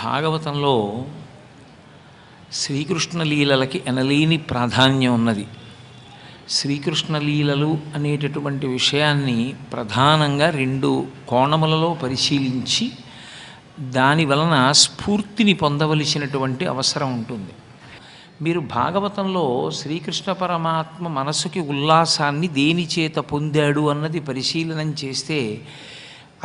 భాగవతంలో శ్రీకృష్ణ లీలలకి ఎనలేని ప్రాధాన్యం ఉన్నది. శ్రీకృష్ణ లీలలు అనేటటువంటి విషయాన్ని ప్రధానంగా రెండు కోణములలో పరిశీలించి దాని వలన స్ఫూర్తిని పొందవలసినటువంటి అవసరం ఉంటుంది. మీరు భాగవతంలో శ్రీకృష్ణ పరమాత్మ మనసుకి ఉల్లాసాన్ని దేని చేత పొందాడు అన్నది పరిశీలనం చేస్తే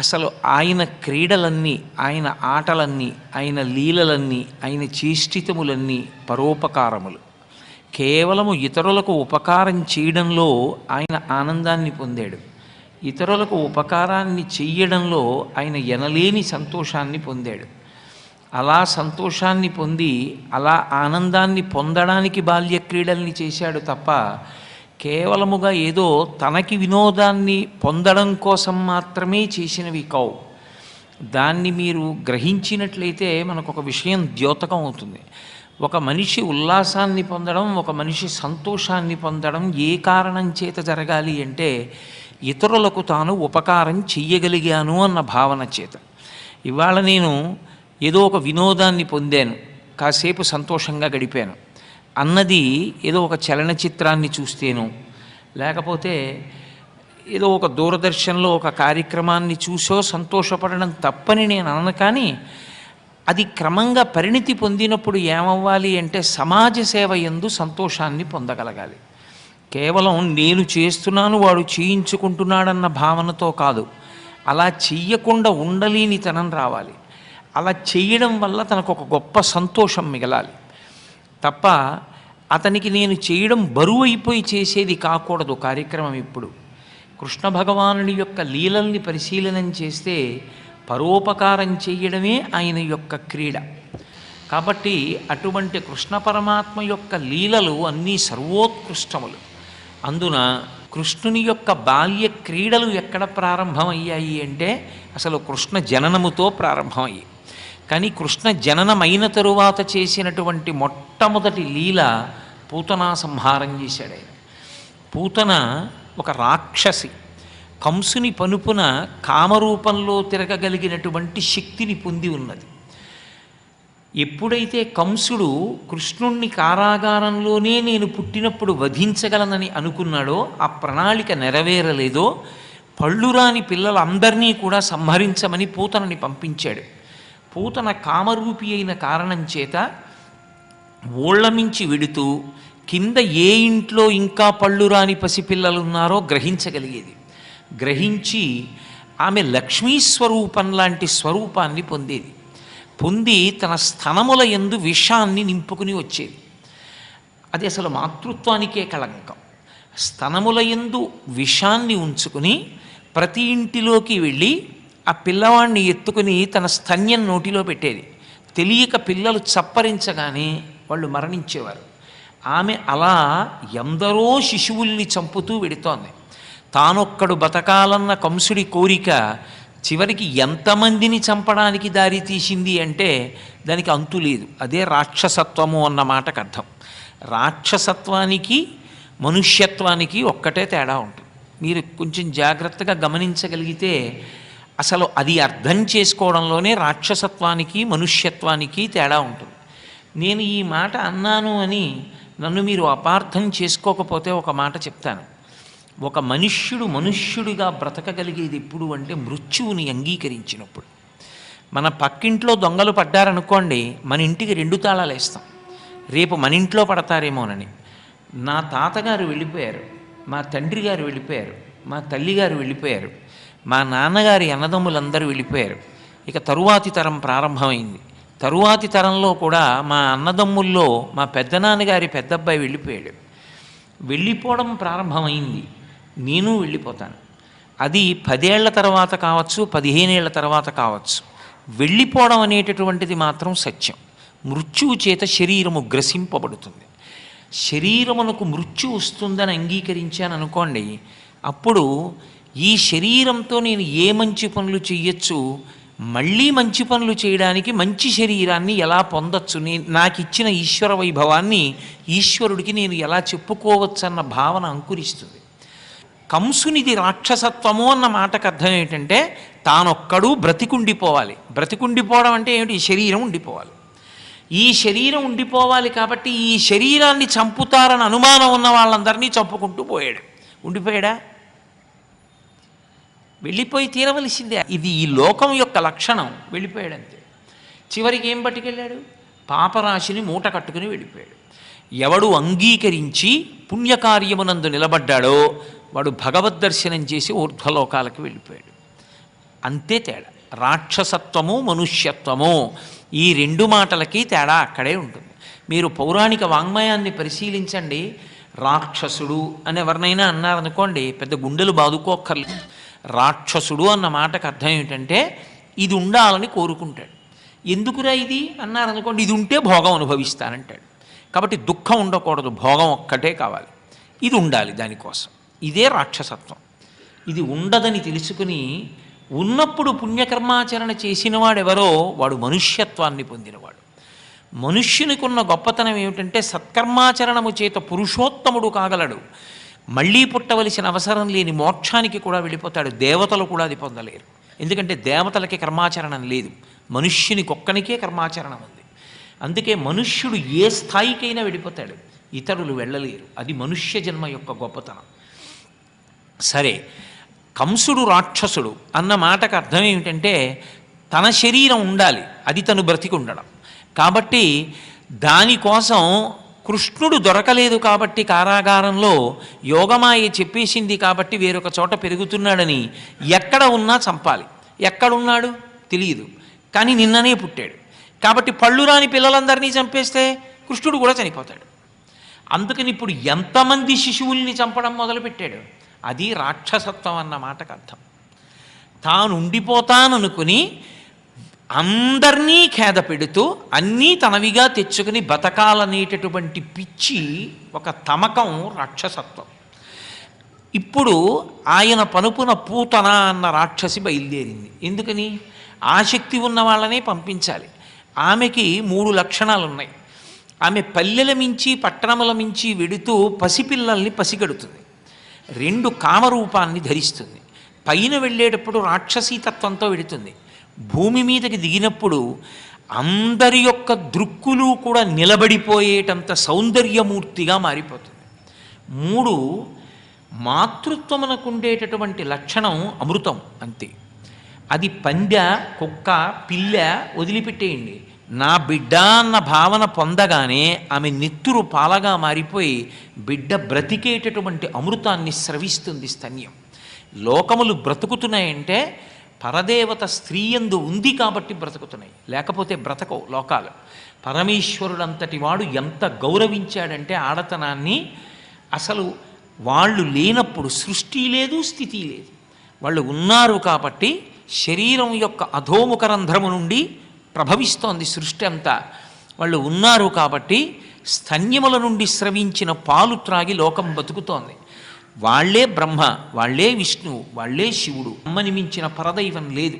అసలు ఆయన క్రీడలన్నీ, ఆయన ఆటలన్నీ, ఆయన లీలలన్నీ, ఆయన చేష్టితములన్నీ పరోపకారములు. కేవలము ఇతరులకు ఉపకారం చేయడంలో ఆయన ఆనందాన్ని పొందాడు. ఇతరులకు ఉపకారాన్ని చెయ్యడంలో ఆయన ఎనలేని సంతోషాన్ని పొందాడు. అలా సంతోషాన్ని పొంది అలా ఆనందాన్ని పొందడానికి బాల్య క్రీడల్ని చేశాడు తప్ప కేవలముగా ఏదో తనకి వినోదాన్ని పొందడం కోసం మాత్రమే చేసినవి కావు. దాన్ని మీరు గ్రహించినట్లయితే మనకు ఒక విషయం ద్యోతకం అవుతుంది. ఒక మనిషి ఉల్లాసాన్ని పొందడం, ఒక మనిషి సంతోషాన్ని పొందడం ఏ కారణం చేత జరగాలి అంటే ఇతరులకు తాను ఉపకారం చెయ్యగలిగాను అన్న భావన చేత. ఇవాళ నేను ఏదో ఒక వినోదాన్ని పొందాను, కాసేపు సంతోషంగా గడిపాను అన్నది ఏదో ఒక చలనచిత్రాన్ని చూస్తేను, లేకపోతే ఏదో ఒక దూరదర్శన్లో ఒక కార్యక్రమాన్ని చూసో సంతోషపడడం తప్పని నేను అనను. కానీ అది క్రమంగా పరిణితి పొందినప్పుడు ఏమవ్వాలి అంటే సమాజ సేవ యందు సంతోషాన్ని పొందగలగాలి. కేవలం నేను చేస్తున్నాను వాడు చేయించుకుంటున్నాడన్న భావనతో కాదు, అలా చెయ్యకుండా ఉండలేనితనం రావాలి. అలా చెయ్యడం వల్ల తనకు ఒక గొప్ప సంతోషం మిగలాలి తప్ప అతనికి నేను చేయడం బరువు అయిపోయి చేసేది కాకూడదు కార్యక్రమం. ఇప్పుడు కృష్ణ భగవానుడి యొక్క లీలల్ని పరిశీలనం చేస్తే పరోపకారం చేయడమే ఆయన యొక్క క్రీడ. కాబట్టి అటువంటి కృష్ణ పరమాత్మ యొక్క లీలలు అన్నీ సర్వోత్కృష్టములు. అందున కృష్ణుని యొక్క బాల్య క్రీడలు ఎక్కడ ప్రారంభమయ్యాయి అంటే అసలు కృష్ణ జననముతో ప్రారంభమయ్యాయి. కానీ కృష్ణ జననమైన తరువాత చేసినటువంటి మొట్టమొదటి లీల పూతనా సంహారం చేశాడు ఆయన. పూతన ఒక రాక్షసి, కంసుని పనుపున కామరూపంలో తిరగగలిగినటువంటి శక్తిని పొంది ఉన్నది. ఎప్పుడైతే కంసుడు కృష్ణుణ్ణి కారాగారంలోనే నేను పుట్టినప్పుడు వధించగలనని అనుకున్నాడో, ఆ ప్రణాళిక నెరవేరలేదో, పళ్ళురాని పిల్లలందరినీ కూడా సంహరించమని పూతనని పంపించాడు. పూతన కామరూపి అయిన కారణం చేత ఊళ్ళమించి వెడుతూ కింద ఏ ఇంట్లో ఇంకా పళ్ళురాని పసిపిల్లలున్నారో గ్రహించగలిగేది. గ్రహించి ఆమె లక్ష్మీ స్వరూపం లాంటి స్వరూపాన్ని పొందేది. పొంది తన స్తనముల యందు విషాన్ని నింపుకుని వచ్చేది. అది అసలు మాతృత్వానికే కళంకం. స్తనముల యందు విషాన్ని ఉంచుకుని ప్రతి ఇంటిలోకి వెళ్ళి ఆ పిల్లవాడిని ఎత్తుకుని తన స్తన్యం నోటిలో పెట్టేది. తెలియక పిల్లలు చప్పరించగానే వాళ్ళు మరణించేవారు. ఆమె అలా ఎందరో శిశువుల్ని చంపుతూ వెడుతోంది. తానొక్కడు బతకాలన్న కంసుడి కోరిక చివరికి ఎంతమందిని చంపడానికి దారి తీసింది అంటే దానికి అంతు లేదు. అదే రాక్షసత్వము అన్న మాటకు అర్థం. రాక్షసత్వానికి మనుష్యత్వానికి ఒక్కటే తేడా ఉంటుంది. మీరు కొంచెం జాగ్రత్తగా గమనించగలిగితే అసలు అది అర్థం చేసుకోవడంలోనే రాక్షసత్వానికి మనుష్యత్వానికి తేడా ఉంటుంది. నేను ఈ మాట అన్నాను అని నన్ను మీరు అపార్థం చేసుకోకపోతే ఒక మాట చెప్తాను. ఒక మనుష్యుడుగా బ్రతకగలిగేది ఎప్పుడు అంటే మృత్యువుని అంగీకరించినప్పుడు. మన పక్కింట్లో దొంగలు పడ్డారనుకోండి, మన ఇంటికి 2 తాళాలు వేస్తాం, రేపు మన ఇంట్లో పడతారేమోనని. నా తాతగారు వెళ్ళిపోయారు, మా తండ్రి గారు వెళ్ళిపోయారు, మా తల్లిగారు వెళ్ళిపోయారు, మా నాన్నగారి అన్నదమ్ములందరూ వెళ్ళిపోయారు. ఇక తరువాతి తరం ప్రారంభమైంది. తరువాతి తరంలో కూడా మా అన్నదమ్ముల్లో మా పెద్దనాన్నగారి పెద్దబ్బాయి వెళ్ళిపోయాడు. వెళ్ళిపోవడం ప్రారంభమైంది, నేను వెళ్ళిపోతాను. అది 10 ఏళ్ల తర్వాత కావచ్చు, 15 ఏళ్ల తర్వాత కావచ్చు. వెళ్ళిపోవడం అనేటటువంటిది మాత్రం సత్యం. మృత్యువు చేత శరీరము గ్రసింపబడుతుంది. శరీరమునకు మృత్యు వస్తుందని అంగీకరించాను అనుకోండి, అప్పుడు ఈ శరీరంతో నేను ఏ మంచి పనులు చెయ్యొచ్చు, మళ్ళీ మంచి పనులు చేయడానికి మంచి శరీరాన్ని ఎలా పొందొచ్చు, నాకు ఇచ్చిన ఈశ్వర వైభవాన్ని ఈశ్వరుడికి నేను ఎలా చెప్పుకోవచ్చు అన్న భావన అంకురిస్తుంది. కంసునిది రాక్షసత్వము అన్న మాటకు అర్థం ఏంటంటే తానొక్కడు బ్రతికుండిపోవాలి. బ్రతికుండిపోవడం అంటే ఏమిటి? ఈ శరీరం ఉండిపోవాలి. ఈ శరీరం ఉండిపోవాలి కాబట్టి ఈ శరీరాన్ని చంపుతారని అనుమానం ఉన్న వాళ్ళందరినీ చంపుకుంటూ పోయాడు. ఉండిపోయాడా? వెళ్ళిపోయి తీరవలసిందే. ఇది ఈ లోకం యొక్క లక్షణం. వెళ్ళిపోయాడంతే. చివరికి ఏం పట్టుకెళ్ళాడు? పాపరాశిని మూట కట్టుకుని వెళ్ళిపోయాడు. ఎవడు అంగీకరించి పుణ్యకార్యమునందు నిలబడ్డాడో వాడు భగవద్దర్శనం చేసి ఊర్ధ్వలోకాలకు వెళ్ళిపోయాడు. అంతే తేడా. రాక్షసత్వము మనుష్యత్వము ఈ రెండు మాటలకి తేడా అక్కడే ఉంటుంది. మీరు పౌరాణిక వాంగ్మయాన్ని పరిశీలించండి. రాక్షసుడు అని ఎవరినైనా అన్నారనుకోండి, పెద్ద గుండెలు బాదుకోక్కర్లేదు. రాక్షసుడు అన్న మాటకు అర్థం ఏమిటంటే ఇది ఉండాలని కోరుకుంటాడు. ఎందుకురా ఇది అన్నారనుకోండి, ఇది ఉంటే భోగం అనుభవిస్తానంటాడు. కాబట్టి దుఃఖం ఉండకూడదు, భోగం ఒక్కటే కావాలి, ఇది ఉండాలి దానికోసం. ఇదే రాక్షసత్వం. ఇది ఉండదని తెలుసుకుని ఉన్నప్పుడు పుణ్యకర్మాచరణ చేసినవాడెవరో వాడు మనుష్యత్వాన్ని పొందినవాడు. మనుష్యునికి ఉన్న గొప్పతనం ఏమిటంటే సత్కర్మాచరణము చేత పురుషోత్తముడు కాగలడు. మళ్ళీ పుట్టవలసిన అవసరం లేని మోక్షానికి కూడా వెళ్ళిపోతాడు. దేవతలు కూడా అది పొందలేరు. ఎందుకంటే దేవతలకి కర్మాచరణం లేదు, మనుష్యునికి ఒక్కనికే కర్మాచరణం ఉంది. అందుకే మనుష్యుడు ఏ స్థాయికైనా వెళ్ళిపోతాడు, ఇతరులు వెళ్ళలేరు. అది మనుష్య జన్మ యొక్క గొప్పతనం. సరే, కంసుడు రాక్షసుడు అన్న మాటకు అర్థం ఏమిటంటే తన శరీరం ఉండాలి, అది తను బ్రతికి ఉండడం. కాబట్టి దానికోసం కృష్ణుడు దొరకలేదు కాబట్టి కారాగారంలో యోగమాయ చెప్పేసింది కాబట్టి వేరొక చోట పెరుగుతున్నాడని ఎక్కడ ఉన్నా చంపాలి. ఎక్కడున్నాడు తెలియదు, కానీ నిన్ననే పుట్టాడు కాబట్టి పళ్ళు రాని పిల్లలందరినీ చంపేస్తే కృష్ణుడు కూడా చనిపోతాడు. అందుకని ఇప్పుడు ఎంతమంది శిశువుల్ని చంపడం మొదలుపెట్టాడు? అది రాక్షసత్వం అన్న మాటకు అర్థం. తాను ఉండిపోతాననుకుని అందరినీ ఖేద పెడుతూ అన్నీ తనవిగా తెచ్చుకుని బతకాలనేటటువంటి పిచ్చి ఒక తమకం రాక్షసత్వం. ఇప్పుడు ఆయన పనుపున పూతన అన్న రాక్షసి బయలుదేరింది. ఎందుకని? ఆసక్తి ఉన్న వాళ్ళనే పంపించాలి. ఆమెకి 3 లక్షణాలు ఉన్నాయి. ఆమె పల్లెల మించి పట్టణముల మించి వెడుతూ పసిపిల్లల్ని పసిగడుతుంది. 2 కామరూపాన్ని ధరిస్తుంది. పైన వెళ్ళేటప్పుడు రాక్షసీతత్వంతో వెడుతుంది. భూమి మీదకి దిగినప్పుడు అందరి యొక్క దృక్కులు కూడా నిలబడిపోయేటంత సౌందర్యమూర్తిగా మారిపోతుంది. 3 మాతృత్వమునకు ఉండేటటువంటి లక్షణం అమృతం అంతే. అది పందె, కుక్క, పిల్ల వదిలిపెట్టేయండి. నా బిడ్డ అన్న భావన పొందగానే ఆమె నెత్తురు పాలగా మారిపోయి బిడ్డ బ్రతికేటటువంటి అమృతాన్ని స్రవిస్తుంది స్తన్యం. లోకములు బ్రతుకుతున్నాయంటే పరదేవత స్త్రీయందు ఉంది కాబట్టి బ్రతుకుతున్నాయి, లేకపోతే బ్రతకవు లోకాలు. పరమేశ్వరుడంతటి వాడు ఎంత గౌరవించాడంటే ఆడతనాన్ని, అసలు వాళ్ళు లేనప్పుడు సృష్టి లేదు, స్థితి లేదు. వాళ్ళు ఉన్నారు కాబట్టి శరీరం యొక్క అధోముఖ రంధ్రము నుండి ప్రభవిస్తోంది సృష్టి అంతా. వాళ్ళు ఉన్నారు కాబట్టి స్తన్యముల నుండి స్రవించిన పాలు త్రాగి లోకం బతుకుతోంది. వాళ్లే బ్రహ్మ, వాళ్లే విష్ణువు, వాళ్లే శివుడు. అమ్మని మించిన పరదైవం లేదు.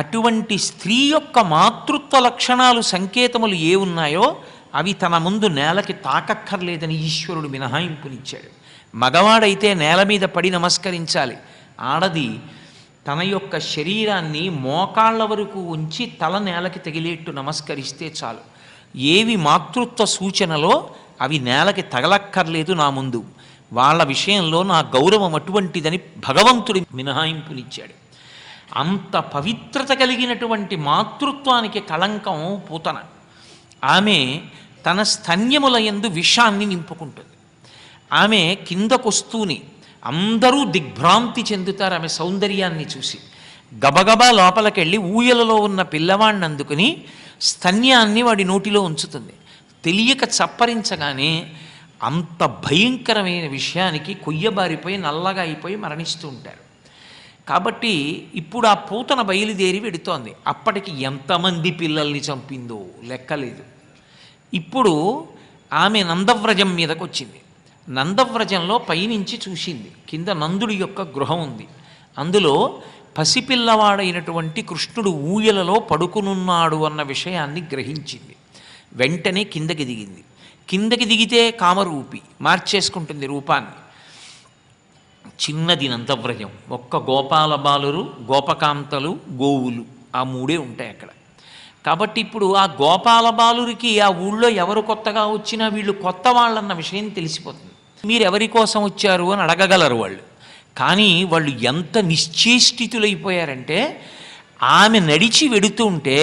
అటువంటి స్త్రీ యొక్క మాతృత్వ లక్షణాలు సంకేతములు ఏ ఉన్నాయో అవి తన ముందు నేలకి తాకక్కర్లేదని ఈశ్వరుడు మినహాయింపునిచ్చాడు. మగవాడైతే నేల మీద పడి నమస్కరించాలి. ఆడది తన యొక్క శరీరాన్ని మోకాళ్ళ వరకు ఉంచి తల నేలకి తగిలేట్టు నమస్కరిస్తే చాలు. ఏవి మాతృత్వ సూచనలో అవి నేలకి తగలక్కర్లేదు నా ముందు. వాళ్ళ విషయంలో నా గౌరవం అటువంటిదని భగవంతుడి మినహాయింపునిచ్చాడు. అంత పవిత్రత కలిగినటువంటి మాతృత్వానికి కళంకం పూతన. ఆమె తన స్తన్యముల యందు విషాన్ని నింపుకుంటుంది. ఆమె కిందకొస్తూని అందరూ దిగ్భ్రాంతి చెందుతారు ఆమె సౌందర్యాన్ని చూసి. గబగబా లోపలికెళ్ళి ఊయలలో ఉన్న పిల్లవాడిని అందుకుని స్తన్యాన్ని వాడి నోటిలో ఉంచుతుంది. తెలియక చప్పరించగానే అంత భయంకరమైన విషయానికి కొయ్యబారిపోయి నల్లగా అయిపోయి మరణిస్తూ ఉంటారు. కాబట్టి ఇప్పుడు ఆ పూతన బయలుదేరి వెడుతోంది. అప్పటికి ఎంతమంది పిల్లల్ని చంపిందో లెక్కలేదు. ఇప్పుడు ఆమె నందవ్రజం మీదకు వచ్చింది. నందవ్రజంలో పైనుంచి చూసింది. కింద నందుడి యొక్క గృహం ఉంది. అందులో పసిపిల్లవాడైనటువంటి కృష్ణుడు ఊయలలో పడుకునున్నాడు అన్న విషయాన్ని గ్రహించింది. వెంటనే కిందకి దిగింది. కిందకి దిగితే కామరూపి మార్చేసుకుంటుంది రూపాన్ని. చిన్నది నందవ్రజం, ఒక్క గోపాల బాలురు, గోపకాంతలు, గోవులు, ఆ మూడే ఉంటాయి అక్కడ. కాబట్టి ఇప్పుడు ఆ గోపాల బాలురికి ఆ ఊళ్ళో ఎవరు కొత్తగా వచ్చినా వీళ్ళు కొత్త వాళ్ళన్న విషయం తెలిసిపోతుంది. మీరు ఎవరి కోసం వచ్చారు అని అడగగలరు వాళ్ళు. కానీ వాళ్ళు ఎంత నిశ్చేష్టితులైపోయారంటే, ఆమె నడిచి వెడుతుంటే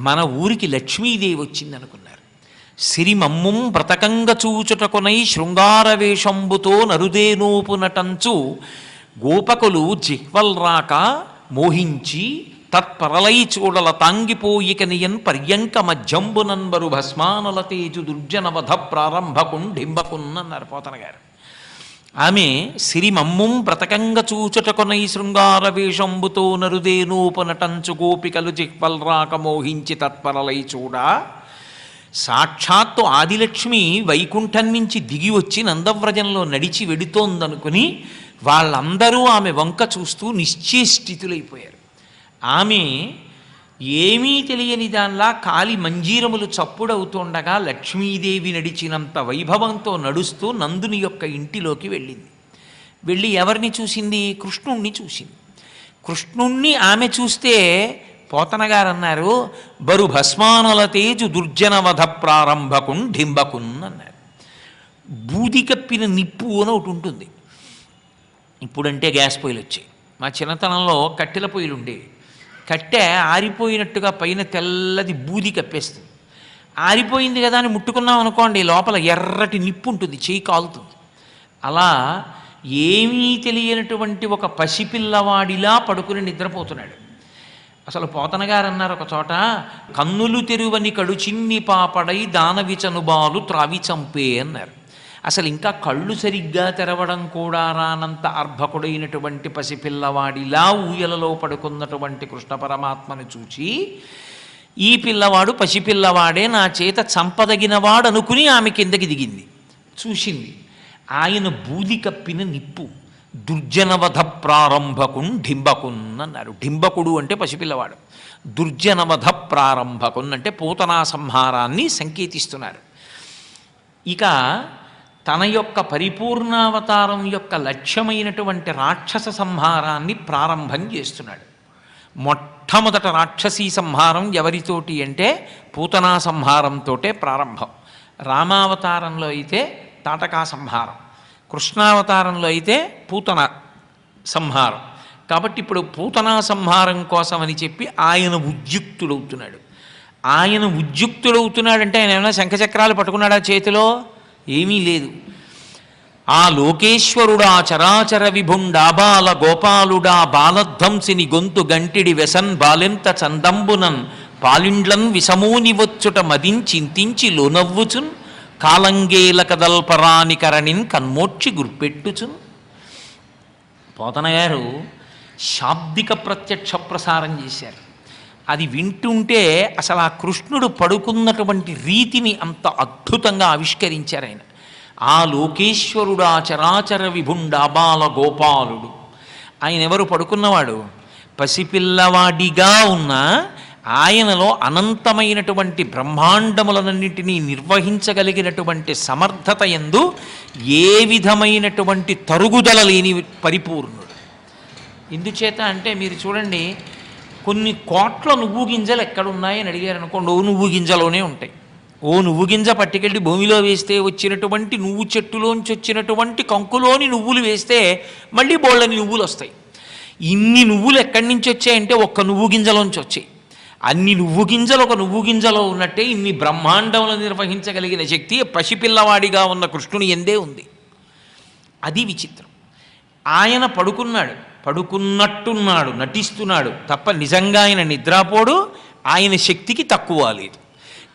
మన ఊరికి లక్ష్మీదేవి వచ్చిందనుకున్నారు. సిరిమమ్ముం వ్రతకంగ చూచుటకునై శృంగారవేషంబుతో నరుదేనోపు నటంచు గోపకులు జిహ్వల్రాక మోహించి తత్పరలై చూడల తాంగిపోయికనియన్ పర్యంక మధ్యంబునన్బరు భస్మానల తేజు దుర్జనవధ ప్రారంభకుండింబకున్నన్నారు పోతన గారు. ఆమె సిరిమమ్ముం బ్రతకంగ చూచుటకొనై శృంగారవేషంబుతో నరుదేనోపనటంచు గోపికలు జిహ్వల్రాక మోహించి తత్పరలై చూడ, సాక్షాత్తు ఆదిలక్ష్మి వైకుంఠం నుంచి దిగి వచ్చి నందవ్రజంలో నడిచి వెడుతోందనుకుని వాళ్ళందరూ ఆమె వంక చూస్తూ నిశ్చేష్టితులైపోయారు. ఆమె ఏమీ తెలియని దానిలా కాలి మంజీరములు చప్పుడవుతుండగా లక్ష్మీదేవి నడిచినంత వైభవంతో నడుస్తూ నందుని యొక్క ఇంటిలోకి వెళ్ళింది. వెళ్ళి ఎవరిని చూసింది? కృష్ణుణ్ణి చూసింది. కృష్ణుణ్ణి ఆమె చూస్తే పోతన గారు అన్నారు, బరు భస్మానల తేజు దుర్జనవధ ప్రారంభకున్ ఢింబకున్ అన్నారు. బూది కప్పిన నిప్పు అని ఒకటి ఉంటుంది. ఇప్పుడంటే గ్యాస్ పొయ్యిలు వచ్చాయి. మా చిన్నతనంలో కట్టెల పొయ్యిలు ఉండేవి. కట్టె ఆరిపోయినట్టుగా పైన తెల్లది బూది కప్పేస్తుంది. ఆరిపోయింది కదా అని ముట్టుకున్నాం అనుకోండి, లోపల ఎర్రటి నిప్పు ఉంటుంది, చేయి కాలుతుంది. అలా ఏమీ తెలియనటువంటి ఒక పసిపిల్లవాడిలా పడుకుని నిద్రపోతున్నాడు. అసలు పోతన గారు అన్నారు ఒక చోట, కన్నులు తెరువని కడు చిన్ని పాపడై దానవిచనుబాలు త్రావి చంపే అన్నారు. అసలు ఇంకా కళ్ళు సరిగ్గా తెరవడం కూడా రానంత అర్భకుడైనటువంటి పసిపిల్లవాడిలా ఊయలలో పడుకున్నటువంటి కృష్ణ పరమాత్మను చూచి, ఈ పిల్లవాడు పసిపిల్లవాడే, నా చేత చంపదగినవాడు అనుకుని ఆమె కిందకి దిగింది. చూసింది ఆయన బూది కప్పిన నిప్పు. దుర్జనవధ ప్రారంభకున్ ఢింబకున్ అన్నారు. ఢింబకుడు అంటే పసిపిల్లవాడు, దుర్జనవధ ప్రారంభకున్ అంటే పూతనా సంహారాన్ని సంకేతిస్తున్నారు. ఇక తన యొక్క పరిపూర్ణావతారం యొక్క లక్ష్యమైనటువంటి రాక్షస సంహారాన్ని ప్రారంభం చేస్తున్నాడు. మొట్టమొదట రాక్షసీ సంహారం ఎవరితోటి అంటే పూతనా సంహారంతో ప్రారంభం. రామావతారంలో అయితే తాటకా సంహారం, కృష్ణావతారంలో అయితే పూతన సంహారం. కాబట్టి ఇప్పుడు పూతనా సంహారం కోసమని చెప్పి ఆయన ఉద్యుక్తుడవుతున్నాడు. ఆయన ఉద్యుక్తుడవుతున్నాడంటే ఆయన ఏమైనా శంఖచక్రాలు పట్టుకున్నాడా చేతిలో? ఏమీ లేదు. ఆ లోకేశ్వరుడా చరాచర విభుండాబాల గోపాలుడా బాలధ్వంసిని గొంతు గంటిడి వెసన్ బాలెంత చందంబునన్ పాలిండ్లన్ విషమూని వచ్చుట మదించింతించి లోనవ్వుచున్ కాలంగేల కదల్పరాని కరణిన్ కన్మోక్షి గుర్పెట్టుచున్. పోతన గారు శాబ్దిక ప్రత్యక్ష ప్రసారం చేశారు. అది వింటుంటే అసలు ఆ కృష్ణుడు పడుకున్నటువంటి రీతిని అంత అద్భుతంగా ఆవిష్కరించారు ఆయన. ఆ లోకేశ్వరుడా చరాచర విభుండాబాల గోపాలుడు. ఆయన ఎవరు? పడుకున్నవాడు పసిపిల్లవాడిగా ఉన్న ఆయనలో అనంతమైనటువంటి బ్రహ్మాండములన్నింటినీ నిర్వహించగలిగినటువంటి సమర్థత యందు ఏ విధమైనటువంటి తరుగుదల లేని పరిపూర్ణుడు. ఎందుచేత అంటే మీరు చూడండి, కొన్ని కోట్ల నువ్వు గింజలు ఎక్కడున్నాయని అడిగారు అనుకోండి, ఓ నువ్వు గింజలోనే ఉంటాయి. ఓ నువ్వు గింజ పట్టుకెళ్ళి భూమిలో వేస్తే వచ్చినటువంటి నువ్వు చెట్టులోంచి వచ్చినటువంటి కంకులోని నువ్వులు వేస్తే మళ్ళీ బోళ్ళని నువ్వులు వస్తాయి. ఇన్ని నువ్వులు ఎక్కడి నుంచి వచ్చాయంటే ఒక్క నువ్వు గింజలోంచి వచ్చాయి. అన్ని నువ్వు గింజలు ఒక నువ్వు గింజలో ఉన్నట్టే ఇన్ని బ్రహ్మాండములను నిర్వహించగలిగిన శక్తి పసిపిల్లవాడిగా ఉన్న కృష్ణుని ఎందే ఉంది. అది విచిత్రం. ఆయన పడుకున్నాడు, పడుకున్నట్టున్నాడు, నటిస్తున్నాడు తప్ప నిజంగా ఆయన నిద్రాపోడు, ఆయన శక్తికి తక్కువ లేదు.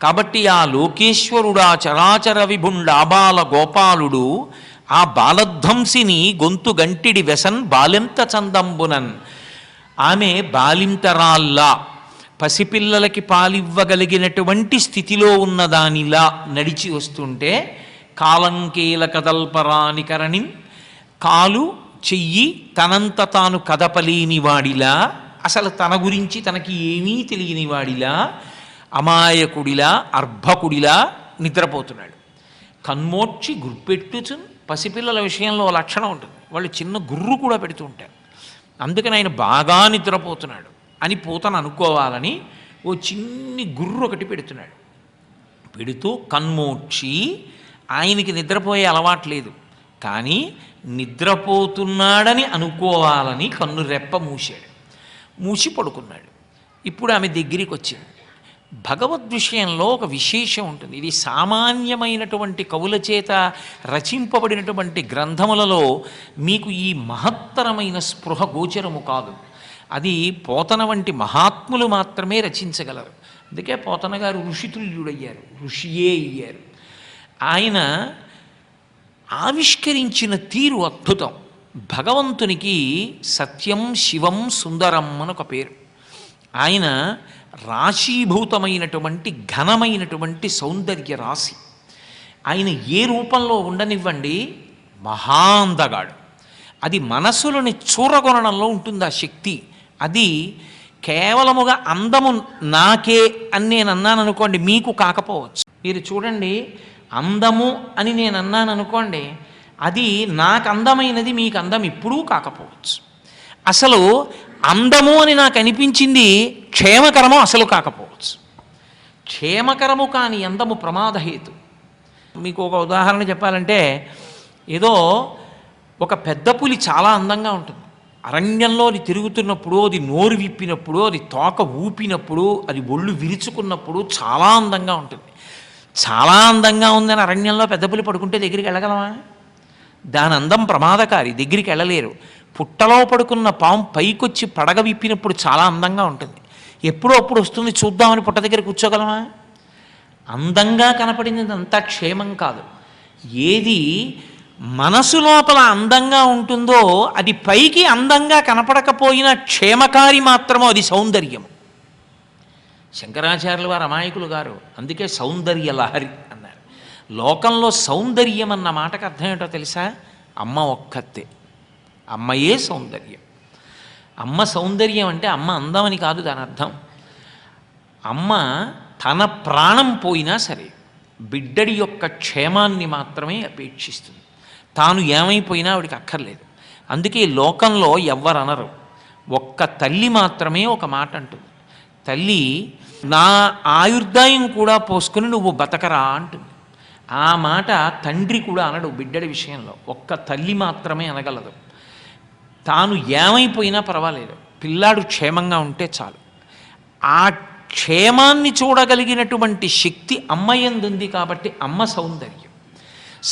కాబట్టి ఆ లోకేశ్వరుడు ఆ చరాచర విభుండాబాల గోపాలుడు ఆ బాలధ్వంసిని గొంతు గంటిడి వెసన్ బాలెంత చందంబునన్. ఆమె బాలింతరాల్లా పసిపిల్లలకి పాలివ్వగలిగినటువంటి స్థితిలో ఉన్నదానిలా నడిచి వస్తుంటే, కాలంకేల కదల్పరాని కరణిన్, కాలు చెయ్యి తనంత తాను కదపలేని వాడిలా, అసలు తన గురించి తనకి ఏమీ తెలియని వాడిలా, అమాయకుడిలా అర్భకుడిలా నిద్రపోతున్నాడు. కన్మోక్షి గుర్పెట్టుచున్. పసిపిల్లల విషయంలో లక్షణం ఉంటుంది. వాళ్ళు చిన్న గుర్రు కూడా పెడుతూ ఉంటారు. అందుకని ఆయన బాగా నిద్రపోతున్నాడు అని పూతను అనుకోవాలని ఓ చిన్ని గుర్రు ఒకటి పెడుతున్నాడు. పెడుతూ కన్మోడ్చి, ఆయనకి నిద్రపోయే అలవాటు లేదు, కానీ నిద్రపోతున్నాడని అనుకోవాలని కన్ను రెప్ప మూసాడు. మూసి పడుకున్నాడు. ఇప్పుడు ఆమె దగ్గరికి వచ్చింది. భగవద్ విషయంలో ఒక విశేషం ఉంటుంది. ఇది సామాన్యమైనటువంటి కవుల చేత రచింపబడినటువంటి గ్రంథములలో మీకు ఈ మహత్తరమైన స్పృహ గోచరము కాదు. అది పోతన వంటి మహాత్ములు మాత్రమే రచించగలరు. అందుకే పోతన గారు ఋషితుల్యుడయ్యారు, ఋషియే అయ్యారు. ఆయన ఆవిష్కరించిన తీరు అద్భుతం. భగవంతునికి సత్యం, శివం, సుందరం అని ఒక పేరు. ఆయన రాశీభూతమైనటువంటి ఘనమైనటువంటి సౌందర్య రాశి. ఆయన ఏ రూపంలో ఉండనివ్వండి, మహాందగాడు. అది మనసులని చూరగొనడంలో ఉంటుంది ఆ శక్తి. అది కేవలముగా అందము నాకే అని నేను అన్నాను అనుకోండి, మీకు కాకపోవచ్చు. మీరు చూడండి, అందము అని నేను అన్నాను అనుకోండి, అది నాకు అందమైనది మీకు అందం ఇప్పుడూ కాకపోవచ్చు. అసలు అందము అని నాకు అనిపించింది క్షేమకరము అసలు కాకపోవచ్చు. క్షేమకరము కాని అందము ప్రమాదహేతు. మీకు ఒక ఉదాహరణ చెప్పాలంటే, ఏదో ఒక పెద్ద పులి చాలా అందంగా ఉంటుంది. అరణ్యంలో అది తిరుగుతున్నప్పుడు, అది నోరు విప్పినప్పుడు, అది తోక ఊపినప్పుడు, అది ఒళ్ళు విరుచుకున్నప్పుడు చాలా అందంగా ఉంటుంది. చాలా అందంగా ఉందని అరణ్యంలో పెద్ద పులి పడుకుంటే దగ్గరికి వెళ్ళగలమా? దాని అందం ప్రమాదకారి, దగ్గరికి వెళ్ళలేరు. పుట్టలో పడుకున్న పాము పైకొచ్చి పడగ విప్పినప్పుడు చాలా అందంగా ఉంటుంది. ఎప్పుడో అప్పుడు వస్తుంది చూద్దామని పుట్ట దగ్గర కూర్చోగలమా? అందంగా కనపడింది అంతా క్షేమం కాదు. ఏది మనసు లోపల అందంగా ఉంటుందో అది పైకి అందంగా కనపడకపోయినా క్షేమకారి మాత్రమో అది సౌందర్యం. శంకరాచార్యుల వారు అమాయకులు గారు, అందుకే సౌందర్య లహరి అన్నారు. లోకంలో సౌందర్యం అన్న మాటకు అర్థం ఏంటో తెలుసా? అమ్మ ఒక్కతే, అమ్మయే సౌందర్యం. అమ్మ సౌందర్యం అంటే అమ్మ అందమని కాదు దాని అర్థం. అమ్మ తన ప్రాణం పోయినా సరే బిడ్డడి యొక్క క్షేమాన్ని మాత్రమే అపేక్షిస్తుంది. తాను ఏమైపోయినా ఆవిడికి అక్కర్లేదు. అందుకే లోకంలో ఎవ్వరు అనరు. ఒక్క తల్లి మాత్రమే ఒక మాట అంటుంది. తల్లి నా ఆయుర్దాయం కూడా పోసుకుని నువ్వు బతకరా అంటుంది. ఆ మాట తండ్రి కూడా అనడు బిడ్డడి విషయంలో. ఒక్క తల్లి మాత్రమే అనగలదు. తాను ఏమైపోయినా పర్వాలేదు, పిల్లాడు క్షేమంగా ఉంటే చాలు. ఆ క్షేమాన్ని చూడగలిగినటువంటి శక్తి అమ్మ యందు ఉంది. కాబట్టి అమ్మ సౌందర్యం.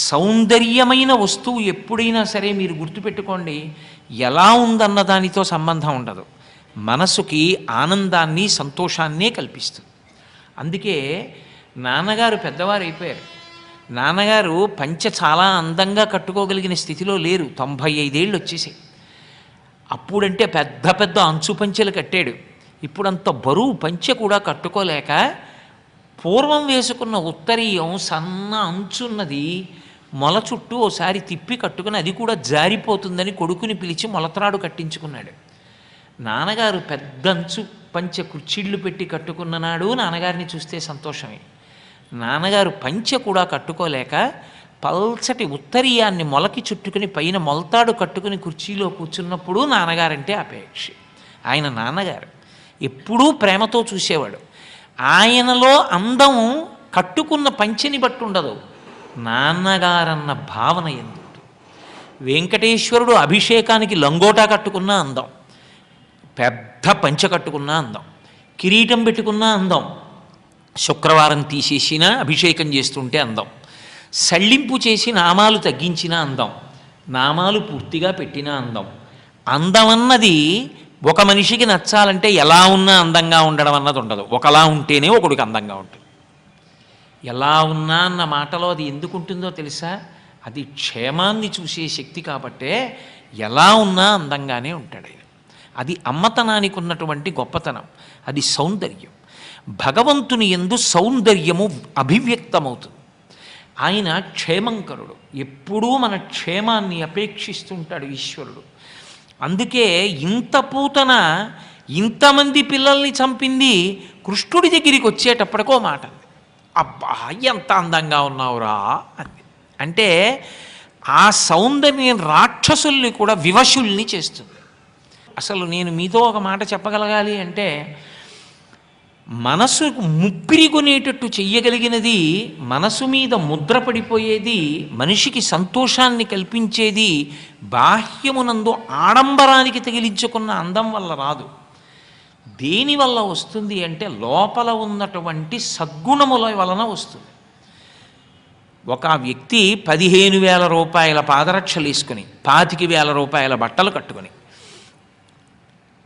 సౌందర్యమైన వస్తువు ఎప్పుడైనా సరే మీరు గుర్తుపెట్టుకోండి, ఎలా ఉందన్న దానితో సంబంధం ఉండదు, మనసుకి ఆనందాన్ని సంతోషాన్నే కల్పిస్తుంది. అందుకే నాన్నగారు పెద్దవారు అయిపోయారు. నాన్నగారు పంచె చాలా అందంగా కట్టుకోగలిగిన స్థితిలో లేరు. 95 ఏళ్ళు వచ్చేసాయి. అప్పుడంటే పెద్ద పెద్ద అంచు పంచెలు కట్టాడు. ఇప్పుడంత బరువు పంచె కూడా కట్టుకోలేక పూర్వం వేసుకున్న ఉత్తరీయం సన్న అంచున్నది మొల చుట్టూ ఓసారి తిప్పి కట్టుకుని అది కూడా జారిపోతుందని కొడుకుని పిలిచి మొలత్రాడు కట్టించుకున్నాడు. నాన్నగారు పెద్ద అంచు పంచె కుర్చీళ్ళు పెట్టి కట్టుకున్న నాడు నాన్నగారిని చూస్తే సంతోషమే. నాన్నగారు పంచె కూడా కట్టుకోలేక పల్చటి ఉత్తరీయాన్ని మొలకి చుట్టుకుని పైన మొలతాడు కట్టుకుని కుర్చీలో కూర్చున్నప్పుడు నాన్నగారంటే అపేక్ష. ఆయన నాన్నగారు ఎప్పుడూ ప్రేమతో చూసేవాడు. ఆయనలో అందం కట్టుకున్న పంచెని బట్టి ఉండదు, నాన్నగారన్న భావన ఎందుకు. వెంకటేశ్వరుడు అభిషేకానికి లంగోటా కట్టుకున్న అందం, పెద్ద పంచె కట్టుకున్న అందం, కిరీటం పెట్టుకున్న అందం, శుక్రవారం తీసేసిన అభిషేకం చేస్తుంటే అందం, సళ్ళింపు చేసి నామాలు తగ్గించిన అందం, నామాలు పూర్తిగా పెట్టిన అందం. అందమన్నది ఒక మనిషికి నచ్చాలంటే ఎలా ఉన్నా అందంగా ఉండడం అన్నది ఉండదు. ఒకలా ఉంటేనే ఒకడికి అందంగా ఉంటుంది. ఎలా ఉన్నా అన్న మాటలో అది ఎందుకు ఉంటుందో తెలుసా? అది క్షేమాన్ని చూసే శక్తి కాబట్టే ఎలా ఉన్నా అందంగానే ఉంటాడు ఆయన. అది అమ్మతనానికి ఉన్నటువంటి గొప్పతనం, అది సౌందర్యం. భగవంతుని యందు సౌందర్యము అభివ్యక్తమవుతుంది. ఆయన క్షేమంకరుడు, ఎప్పుడూ మన క్షేమాన్ని అపేక్షిస్తుంటాడు ఈశ్వరుడు. అందుకే ఇంత పూతన ఇంతమంది పిల్లల్ని చంపింది కృష్ణుడి దగ్గరికి వచ్చేటప్పటికో మాట, అబ్బా ఎంత అందంగా ఉన్నావురా అంది. అంటే ఆ సౌందర్యం రాక్షసుల్ని కూడా వివశుల్ని చేస్తుంది. అసలు నేను మీతో ఒక మాట చెప్పగలగాలి అంటే, మనసుకు ముప్పిరి కొనేటట్టు చెయ్యగలిగినది, మనసు మీద ముద్ర పడిపోయేది, మనిషికి సంతోషాన్ని కల్పించేది బాహ్యమునందు ఆడంబరానికి తగిలించుకున్న అందం వల్ల రాదు. దేనివల్ల వస్తుంది అంటే లోపల ఉన్నటువంటి సద్గుణముల వలన వస్తుంది. ఒక వ్యక్తి 15,000 రూపాయల పాదరక్షలు వేసుకుని 25,000 రూపాయల బట్టలు కట్టుకుని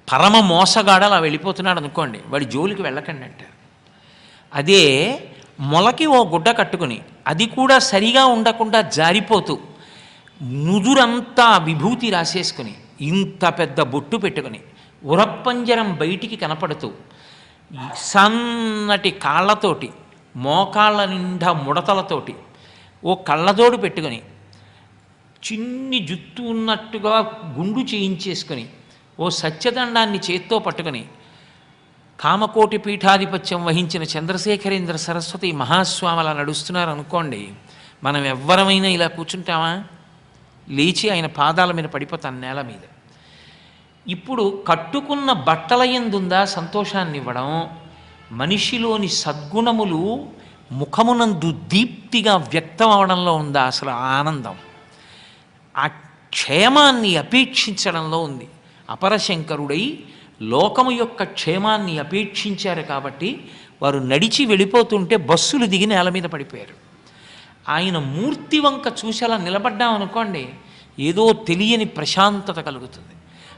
పరమ మోసగాడు అలా వెళ్ళిపోతున్నాడు అనుకోండి, వాడి జోలికి వెళ్ళకండి అంటారు. అదే మొలకి ఓ గుడ్డ కట్టుకుని అది కూడా సరిగా ఉండకుండా జారిపోతూ నుదురంతా విభూతి రాసేసుకుని ఇంత పెద్ద బొట్టు పెట్టుకుని ఉరప్పంజరం బయటికి కనపడుతూ సన్నటి కాళ్ళతోటి మోకాళ్ళ నిండా ముడతలతోటి ఓ కళ్ళజోడు పెట్టుకొని చిన్ని జుత్తు ఉన్నట్టుగా గుండు చేయించేసుకొని ఓ సత్యదండాన్ని చేత్తో పట్టుకొని కామకోటి పీఠాధిపత్యం వహించిన చంద్రశేఖరేంద్ర సరస్వతి మహాస్వామి అలా నడుస్తున్నారు అనుకోండి, మనం ఎవ్వరమైనా ఇలా కూర్చుంటామా? లేచి ఆయన పాదాల మీద పడిపోతాను నేల మీద. ఇప్పుడు కట్టుకున్న బట్టల యందుందా సంతోషాన్ని ఇవ్వడం, మనిషిలోని సద్గుణములు ముఖమునందు దీప్తిగా వ్యక్తం అవడంలో ఉందా అసలు ఆనందం? ఆ క్షేమాన్ని అపేక్షించడంలో ఉంది. అపరశంకరుడై లోకము యొక్క క్షేమాన్ని అపేక్షించారు కాబట్టి వారు నడిచి వెళ్ళిపోతుంటే బస్సులు దిగి నేల మీద పడిపోయారు. ఆయన మూర్తి వంక చూసి అలా నిలబడ్డామనుకోండి, ఏదో తెలియని ప్రశాంతత కలుగుతుంది.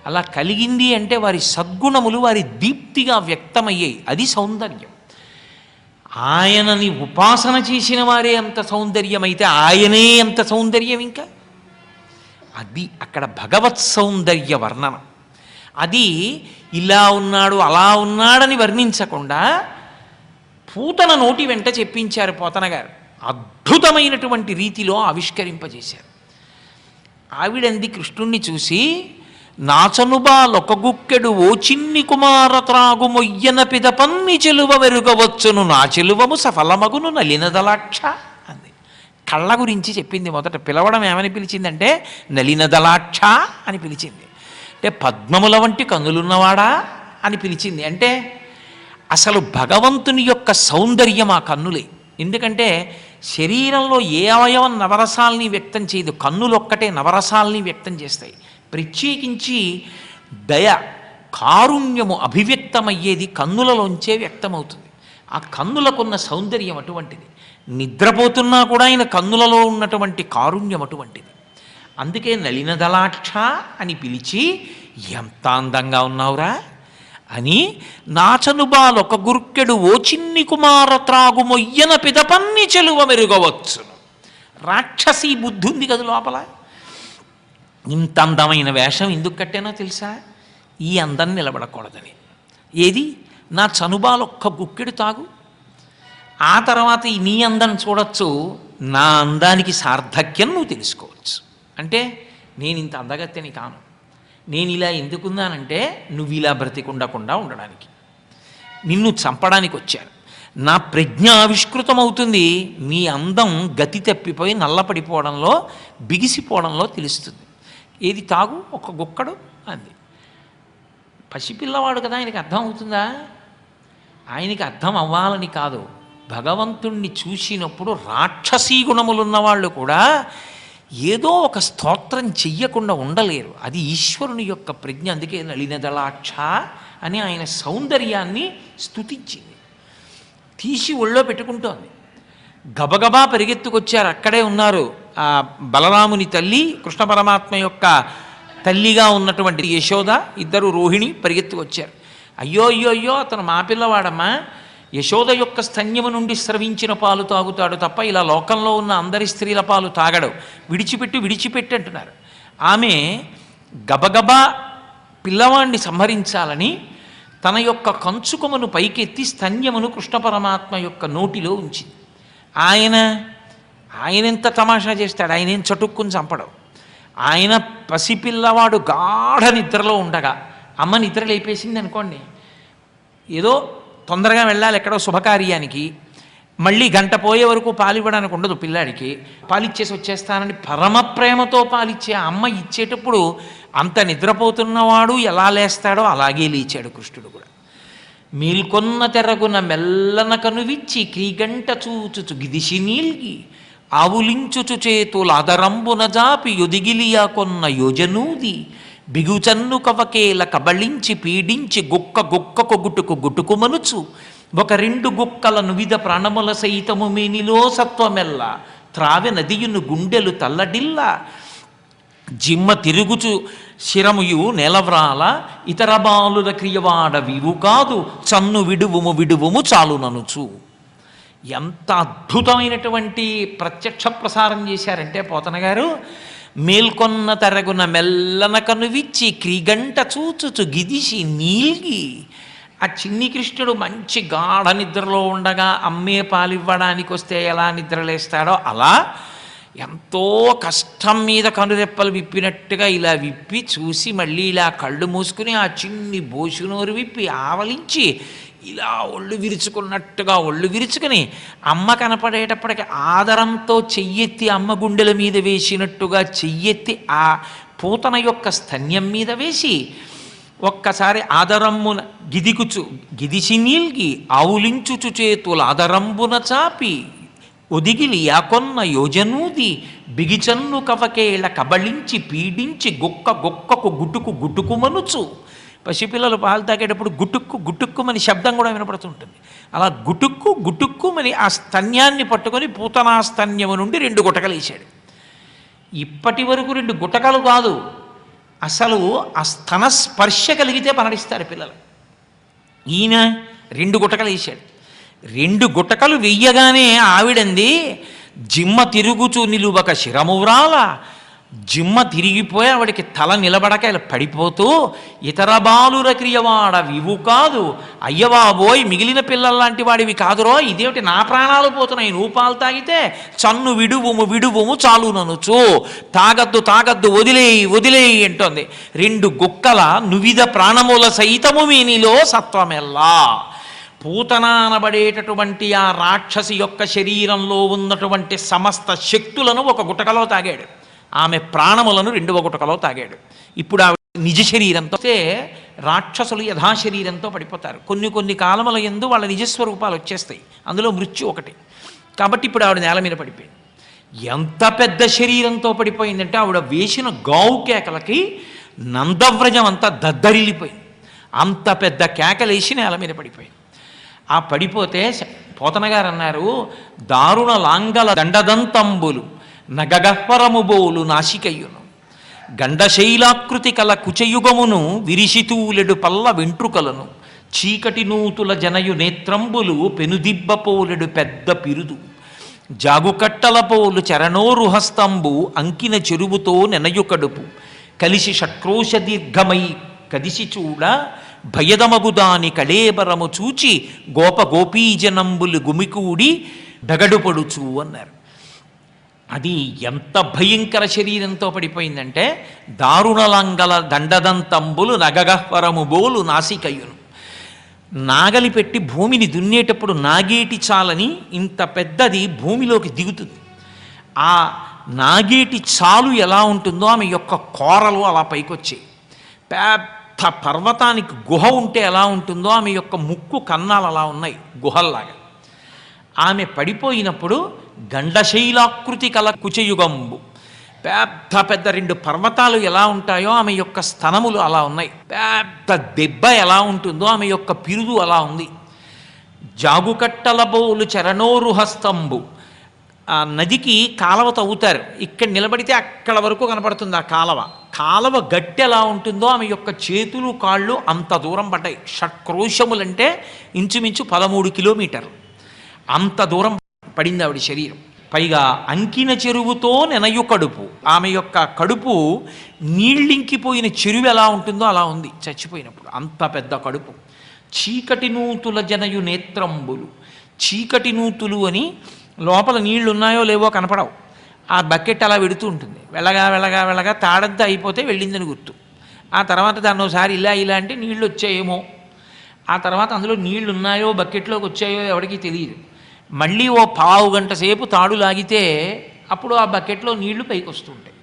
అలా కలిగింది అంటే వారి సద్గుణములు వారి దీప్తిగా వ్యక్తమయ్యాయి. అది సౌందర్యం. ఆయనని ఉపాసన చేసిన వారే అంత సౌందర్యమైతే ఆయనే అంత సౌందర్యం ఇంకా. అది అక్కడ భగవత్ సౌందర్య వర్ణన. అది ఇలా ఉన్నాడు అలా ఉన్నాడని వర్ణించకుండా పూతన నోటి వెంట చెప్పించారు పోతన గారు. అద్భుతమైనటువంటి రీతిలో ఆవిష్కరింపజేశారు. ఆవిడంది కృష్ణుణ్ణి చూసి, నాచనుబాలొక గుక్కెడు ఓ చిన్ని కుమార త్రాగు మొయ్యన పిదపన్ని చెలువ వెరుగవచ్చును నా చెలువము సఫలమగును నలినదలాక్ష అంది. కళ్ళ గురించి చెప్పింది. మొదట పిలవడం ఏమని పిలిచిందంటే నలినదలాక్ష అని పిలిచింది. అంటే పద్మముల వంటి కన్నులున్నవాడా అని పిలిచింది. అంటే అసలు భగవంతుని యొక్క సౌందర్యం ఆ కన్నులే. ఎందుకంటే శరీరంలో ఏ అవయవం నవరసాల్ని వ్యక్తం చేయదు, కన్నులొక్కటే నవరసాల్ని వ్యక్తం చేస్తాయి. ప్రత్యేకించి దయ, కారుణ్యము అభివ్యక్తమయ్యేది కన్నులలోంచే వ్యక్తమవుతుంది. ఆ కన్నులకున్న సౌందర్యం అటువంటిది. నిద్రపోతున్నా కూడా ఆయన కన్నులలో ఉన్నటువంటి కారుణ్యం అటువంటిది. అందుకే నలినదలాక్ష అని పిలిచి, ఎంత అందంగా ఉన్నావురా అని, నాచనుబాలొక గుర్కెడు ఓ చిన్ని కుమార త్రాగు మొయ్యన పిదపన్ని చెలువ మెరుగవచ్చును. రాక్షసీ బుద్ధి ఉంది కదా లోపల. ఇంత అందమైన వేషం ఎందుకు కట్టానో తెలుసా? ఈ అందం నిలబడకూడదని. ఏది? నా చనుబాలొక్క గుక్కెడు తాగు, ఆ తర్వాత నీ అందం చూడొచ్చు, నా అందానికి సార్థక్యం నువ్వు తెలుసుకోవచ్చు. అంటే నేను ఇంత అందగత్తెని కాను, నేను ఇలా ఎందుకున్నానంటే నువ్వు ఇలా బ్రతికుండకుండా ఉండడానికి, నిన్ను చంపడానికి వచ్చాను. నా ప్రజ్ఞ ఆవిష్కృతమవుతుంది, నీ అందం గతి తప్పిపోయి నల్లపడిపోవడంలో బిగిసిపోవడంలో తెలుస్తుంది. ఏది? తాగు ఒక గుక్కడు అంది. పసిపిల్లవాడు కదా, ఆయనకి అర్థం అవుతుందా? ఆయనకి అర్థం అవ్వాలని కాదు, భగవంతుణ్ణి చూసినప్పుడు రాక్షసీ గుణములున్నవాళ్ళు కూడా ఏదో ఒక స్తోత్రం చెయ్యకుండా ఉండలేరు. అది ఈశ్వరుని యొక్క ప్రజ్ఞ. అందుకే నలినదలాక్ష అని ఆయన సౌందర్యాన్ని స్తుతించింది. తీసి ఒళ్ళో పెట్టుకుంటోంది. గబగబా పరిగెత్తుకొచ్చారు. అక్కడే ఉన్నారు ఆ బలరాముని తల్లి, కృష్ణ పరమాత్మ యొక్క తల్లిగా ఉన్నటువంటి యశోద, ఇద్దరు రోహిణి పరిగెత్తుకొచ్చారు. అయ్యో అయ్యో అయ్యో, అతను మా పిల్లవాడమ్మా, యశోద యొక్క స్తన్యము నుండి స్రవించిన పాలు తాగుతాడు తప్ప ఇలా లోకంలో ఉన్న అందరి స్త్రీల పాలు తాగడు, విడిచిపెట్టు విడిచిపెట్టి అంటున్నారు. ఆమె గబగబా పిల్లవాణ్ణి సంహరించాలని తన యొక్క కంచుకమును పైకెత్తి స్తన్యమును కృష్ణ పరమాత్మ యొక్క నోటిలో ఉంచింది. ఆయనెంత తమాషా చేస్తాడు, ఆయనేం చటుక్కుని చంపడం. ఆయన పసిపిల్లవాడు గాఢ నిద్రలో ఉండగా అమ్మ నిద్ర లేపేసింది అనుకోండి, ఏదో తొందరగా వెళ్ళాలి ఎక్కడో శుభకార్యానికి, మళ్ళీ గంట పోయే వరకు పాలివ్వడానికి ఉండదు పిల్లాడికి. పాలిచ్చేసి వచ్చేస్తానని పరమ ప్రేమతో పాలిచ్చే అమ్మ ఇచ్చేటప్పుడు అంత నిద్రపోతున్నవాడు ఎలా లేస్తాడో అలాగే లేచాడు కృష్ణుడు కూడా. మేల్కొన్న తెరగున మెల్లన కనువిచ్చి క్రీగంట చూచుచు గిదిసి నీల్గి ఆవులించుచు చేతుల అదరంబున జాపి యొదిగిలియా కొన్న యోజనూది బిగుచన్ను కవకేల కబళించి పీడించి గుక్క గుక్కకు గుటుకు గుటుకు మనుచు ఒక రెండు గుక్కలను విధ ప్రాణముల సైతము మేనిలో సత్వమెల్ల త్రావె నదియును గుండెలు తల్లడిల్ల జిమ్మ తిరుగుచు శిరముయు నెలవ్రాల ఇతర బాలుల క్రియవాడ వివు కాదు చన్ను విడువుము విడువుము చాలుననుచు. ఎంత అద్భుతమైనటువంటి ప్రత్యక్ష ప్రసారం చేశారంటే పోతన గారు, మేల్కొన్న తరగున మెల్లన కనువిచ్చి క్రీగంట చూచుచు గిదిసి నీల్గి. ఆ చిన్ని కృష్ణుడు మంచి గాఢ నిద్రలో ఉండగా అమ్మే పాలివ్వడానికి వస్తే ఎలా నిద్రలేస్తాడో అలా ఎంతో కష్టం మీద కనురెప్పలు విప్పినట్టుగా ఇలా విప్పి చూసి మళ్ళీ ఇలా కళ్ళు మూసుకుని ఆ చిన్ని బోసునోరు విప్పి ఆవలించి ఇలా ఒళ్ళు విరుచుకున్నట్టుగా ఒళ్ళు విరుచుకుని అమ్మ కనపడేటప్పటికి ఆదరంతో చెయ్యెత్తి అమ్మ గుండెల మీద వేసినట్టుగా చెయ్యెత్తి ఆ పూతన యొక్క స్తన్యం మీద వేసి ఒక్కసారి ఆదరమ్మున గిదిసి నీల్గి ఆవులించుచు చేతుల ఆదరంబున చాపి ఒదిగిలి యాకొన్న యోజనూది బిగిచన్ను కవకేళ కబళించి పీడించి గుక్క గుక్కకు గుటుకు గుటుకు మనుచు. పసిపిల్లలు పాలు తాగేటప్పుడు గుటుక్కు గుటుక్కుమని శబ్దం కూడా వినపడుతుంటుంది. అలా గుటుక్కు గుటుక్కుమని ఆ స్తన్యాన్ని పట్టుకొని పూతనా స్తన్యము నుండి 2 గుటకలు వేశాడు. ఇప్పటి వరకు 2 గుటకలు కాదు, అసలు ఆ స్తన స్పర్శ కలిగితే పనడిస్తారు పిల్లలు. ఈయన 2 గుటకలు వేశాడు. 2 గుటకలు వెయ్యగానే ఆవిడంది, జిమ్మ తిరుగుచూ నిలువక శిరమువ్రాల. జిమ్మ తిరిగిపోయి ఆవిడికి తల నిలబడక ఇలా పడిపోతూ, ఇతర బాలుర క్రియవాడ వివు కాదు అయ్యబాబోయ్, మిగిలిన పిల్లల్లాంటి వాడివి కాదురో, ఇదేమిటి నా ప్రాణాలు పోతున్నాయి, నువ్వు పాలు తాగితే చన్ను విడువుము విడువుము చాలుననుచు. తాగద్దు తాగద్దు వదిలేయి వదిలేయి అంటోంది. 2 గుక్కల నువిధ ప్రాణముల సైతము మీనిలో సత్వమెల్లా. పూతన అనబడేటటువంటి ఆ రాక్షసి యొక్క శరీరంలో ఉన్నటువంటి సమస్త శక్తులను 1 గుటకలో తాగాడు. ఆమె ప్రాణములను 2వ గుటకలో తాగాడు. ఇప్పుడు ఆవిడ నిజ శరీరంతో, రాక్షసులు యథాశరీరంతో పడిపోతారు. కొన్ని కాలముల యందు వాళ్ళ నిజస్వరూపాలు వచ్చేస్తాయి, అందులో మృత్యు ఒకటి. కాబట్టి ఇప్పుడు ఆవిడ నేల మీద పడిపోయింది. ఎంత పెద్ద శరీరంతో పడిపోయిందంటే ఆవిడ వేసిన గావు కేకలకి నందవ్రజం అంతా దద్దరిల్లిపోయింది. అంత పెద్ద కేకలేసి నేల మీద పడిపోయింది. ఆ పడిపోతే పోతన గారు అన్నారు, దారుణ లాంగల దండదంతంబులు నగగహ్వరము బోలు నాసికయ్యును గండశైలాకృతి కల కుచయుగమును విరిసితూలెడు పల్ల వెంట్రుకలను చీకటి నూతుల జనయు నేత్రంబులు పెనుదిబ్బపోలెడు పెద్ద పిరుదు జాగుకట్టల పోలు చరణోరుహస్తంబు అంకిన చెరువుతో నెనయు కడుపు కలిసి షట్క్రోశ దీర్ఘమై కదిసి చూడ భయదమగుదాని కళేబరము చూచి గోపగోపీజనంబులు గుమికూడి దగడుపడుచు అన్నారు. అది ఎంత భయంకర శరీరంతో పడిపోయిందంటే, దారుణలంగల దండదంతంబులు నగగహ్వరము బోలు నాసికయ్యును. నాగలి పెట్టి భూమిని దున్నేటప్పుడు నాగేటి చాలని ఇంత పెద్దది భూమిలోకి దిగుతుంది. ఆ నాగేటి చాలు ఎలా ఉంటుందో ఆమె యొక్క కోరలు అలా పైకొచ్చాయి. పెద్ద పర్వతానికి గుహ ఉంటే ఎలా ఉంటుందో ఆమె యొక్క ముక్కు కన్నాలు అలా ఉన్నాయి గుహల్లాగా. ఆమె పడిపోయినప్పుడు గండశైలాకృతి కల కుచయుగంబు, పెద్ద పెద్ద 2 పర్వతాలు ఎలా ఉంటాయో ఆమె యొక్క స్తనములు అలా ఉన్నాయి. పెద్ద దెబ్బ ఎలా ఉంటుందో ఆమె యొక్క పిరుదు అలా ఉంది. జాగుకట్టల బోలు చరణోరుహస్తంబు, ఆ నదికి కాలవ తవ్వుతారు, ఇక్కడ నిలబడితే అక్కడ వరకు కనపడుతుంది ఆ కాలవ గట్టి ఎలా ఉంటుందో ఆమె యొక్క చేతులు కాళ్ళు అంత దూరం పడ్డాయి. షట్క్రోశములంటే ఇంచుమించు 13 కిలోమీటర్లు అంత దూరం పడింది ఆవిడ శరీరం. పైగా అంకిన చెరువుతో నెనయు కడుపు, ఆమె యొక్క కడుపు నీళ్ళింకిపోయిన చెరువు ఎలా ఉంటుందో అలా ఉంది చచ్చిపోయినప్పుడు, అంత పెద్ద కడుపు. చీకటి నూతుల జనయు నేత్రంబులు, చీకటి నూతులు అని లోపల నీళ్లు ఉన్నాయో లేవో కనపడవు. ఆ బకెట్ అలా వెడుతూ ఉంటుంది, వెళ్ళగా వెళ్ళగా వెళ్ళగా తాడంతా అయిపోతే వెళ్ళిందని గుర్తు. ఆ తర్వాత దాన్ని ఒకసారి ఇలా అంటే నీళ్ళు వచ్చాయేమో, ఆ తర్వాత అందులో నీళ్లు ఉన్నాయో బకెట్లోకి వచ్చాయో ఎవరికీ తెలియదు. మళ్ళీ ఓ పావు గంట సేపు తాడు లాగితే అప్పుడు ఆ బకెట్లో నీళ్లు పైకి వస్తుంటాయి.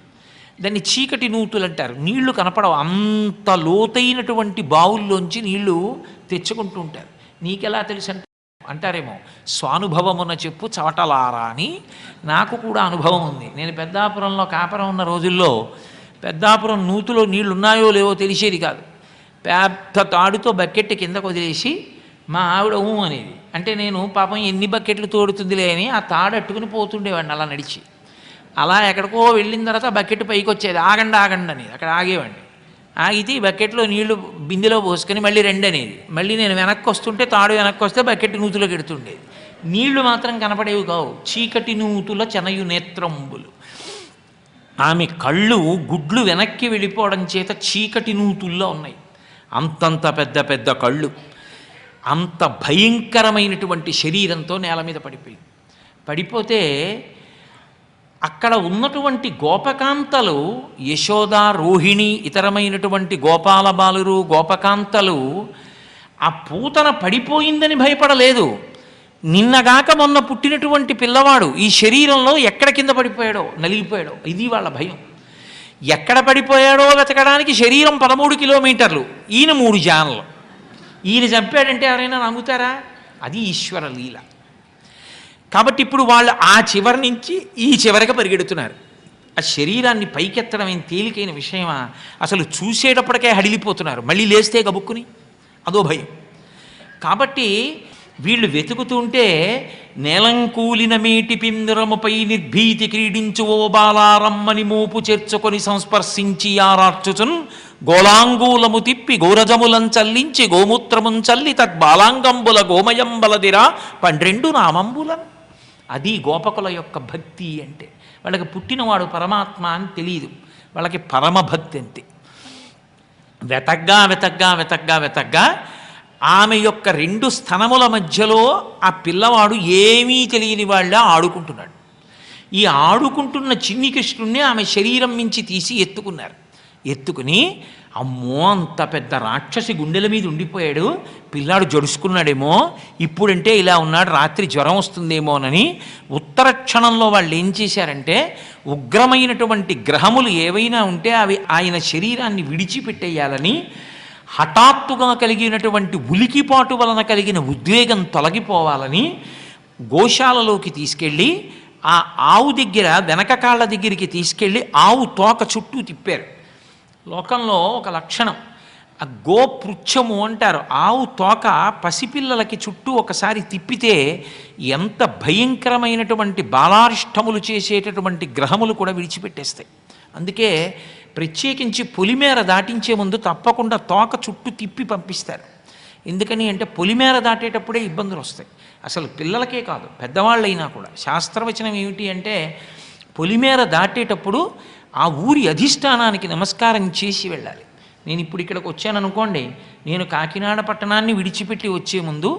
దాన్ని చీకటి నూతులు అంటారు. నీళ్లు కనపడవు, అంత లోతైనటువంటి బావుల్లోంచి నీళ్లు తెచ్చుకుంటూ ఉంటారు. నీకెలా తెలుసు అంటారేమో, స్వానుభవమున చెప్పు చవటలారా అని. నాకు కూడా అనుభవం ఉంది. నేను పెద్దాపురంలో కాపురం ఉన్న రోజుల్లో పెద్దాపురం నూతులో నీళ్లు ఉన్నాయో లేవో తెలిసేది కాదు. పెద్ద తాడుతో బకెట్ కిందకు వదిలేసి మా ఆవిడ అనేది, అంటే నేను పాపం ఎన్ని బకెట్లు తోడుతుందిలే అని ఆ తాడు అట్టుకుని పోతుండేవాడిని అలా నడిచి. అలా ఎక్కడికో వెళ్ళిన తర్వాత బకెట్ పైకి వచ్చేది, ఆగండి ఆగండి అనేది. అక్కడ ఆగేవాడిని. ఆగితే ఈ బకెట్లో నీళ్లు బిందెలో పోసుకొని మళ్ళీ రెండు అనేది. మళ్ళీ నేను వెనక్కి వస్తుంటే తాడు వెనక్కి వస్తే బకెట్ నూతులోకి ఎడుతుండేది. నీళ్లు మాత్రం కనపడేవి కావు. చీకటి నూతుల చెనయు నేత్రంబులు. ఆమె కళ్ళు గుడ్లు వెనక్కి వెళ్ళిపోవడం చేత చీకటి నూతుల్లో ఉన్నాయి. అంతంత పెద్ద పెద్ద కళ్ళు, అంత భయంకరమైనటువంటి శరీరంతో నేల మీద పడిపోతే అక్కడ ఉన్నటువంటి గోపకాంతలు, యశోద, రోహిణి, ఇతరమైనటువంటి గోపాల బాలురు, గోపకాంతలు ఆ పూతన పడిపోయిందని భయపడలేదు. నిన్నగాక మొన్న పుట్టినటువంటి పిల్లవాడు ఈ శరీరంలో ఎక్కడ కింద పడిపోయాడో, నలిగిపోయాడో, ఇది వాళ్ళ భయం. ఎక్కడ పడిపోయాడో వెతకడానికి శరీరం 13 కిలోమీటర్లు, ఈయన 3 జానలు. ఈయన చంపాడంటే ఎవరైనా నమ్ముతారా? అది ఈశ్వర లీల. కాబట్టి ఇప్పుడు వాళ్ళు ఆ చివరి నుంచి ఈ చివరికి పరిగెడుతున్నారు. ఆ శరీరాన్ని పైకెత్తడం ఏం తేలికైన విషయమా? అసలు చూసేటప్పటికే హడిలిపోతున్నారు. మళ్ళీ లేస్తే గబుక్కుని అదో భయం. కాబట్టి వీళ్ళు వెతుకుతుంటే నేలంకూలిన మేటి పిందరముపై నిర్భీతి క్రీడించు ఓ బాలారమ్మని మోపు చేర్చుకొని సంస్పర్శించి ఆరార్చుచున్ గోళాంగూలము తిప్పి గోరజములం చల్లించి గోమూత్రమున్ చల్లి తద్బాలాంగంబుల గోమయంబలదిరా 12 నామంబులను. అది గోపకుల యొక్క భక్తి అంటే. వాళ్ళకి పుట్టినవాడు పరమాత్మ అని తెలియదు, వాళ్ళకి పరమభక్తి అంతే. వెతగ్గా ఆమె యొక్క 2 స్తనముల మధ్యలో ఆ పిల్లవాడు ఏమీ తెలియని వాళ్ళ ఆడుకుంటున్నాడు. ఈ ఆడుకుంటున్న చిన్ని కృష్ణుణ్ణి ఆమె శరీరం మించి తీసి ఎత్తుకుని అమ్మో అంత పెద్ద రాక్షసి గుండెల మీద ఉండిపోయాడు, పిల్లాడు జడుచుకున్నాడేమో, ఇప్పుడంటే ఇలా ఉన్నాడు, రాత్రి జ్వరం వస్తుందేమోనని ఉత్తర క్షణంలో వాళ్ళు ఏం చేశారంటే ఉగ్రమైనటువంటి గ్రహములు ఏవైనా ఉంటే అవి ఆయన శరీరాన్ని విడిచిపెట్టేయాలని, హఠాత్తుగా కలిగినటువంటి ఉలికిపాటు వలన కలిగిన ఉద్వేగం తొలగిపోవాలని గోశాలలోకి తీసుకెళ్ళి ఆ ఆవు దగ్గర వెనక కాళ్ళ దగ్గరికి తీసుకెళ్ళి ఆవు తోక చుట్టూ తిప్పారు. లోకంలో ఒక లక్షణం, ఆ గోపృచ్ఛము అంటారు. ఆవు తోక పసిపిల్లలకి చుట్టూ ఒకసారి తిప్పితే ఎంత భయంకరమైనటువంటి బాలారిష్టములు చేసేటటువంటి గ్రహములు కూడా విడిచిపెట్టేస్తాయి. అందుకే ప్రత్యేకించి పొలిమేర దాటించే ముందు తప్పకుండా తోక చుట్టూ తిప్పి పంపిస్తారు. ఎందుకని అంటే పొలిమేర దాటేటప్పుడే ఇబ్బందులు వస్తాయి. అసలు పిల్లలకే కాదు, పెద్దవాళ్ళైనా కూడా. శాస్త్రవచనం ఏమిటి అంటే పొలిమేర దాటేటప్పుడు ఆ ఊరి అధిష్టానానికి నమస్కారం చేసి వెళ్ళాలి. నేను ఇప్పుడు ఇక్కడికి వచ్చాననుకోండి, నేను కాకినాడ పట్టణాన్ని విడిచిపెట్టి వచ్చే ముందు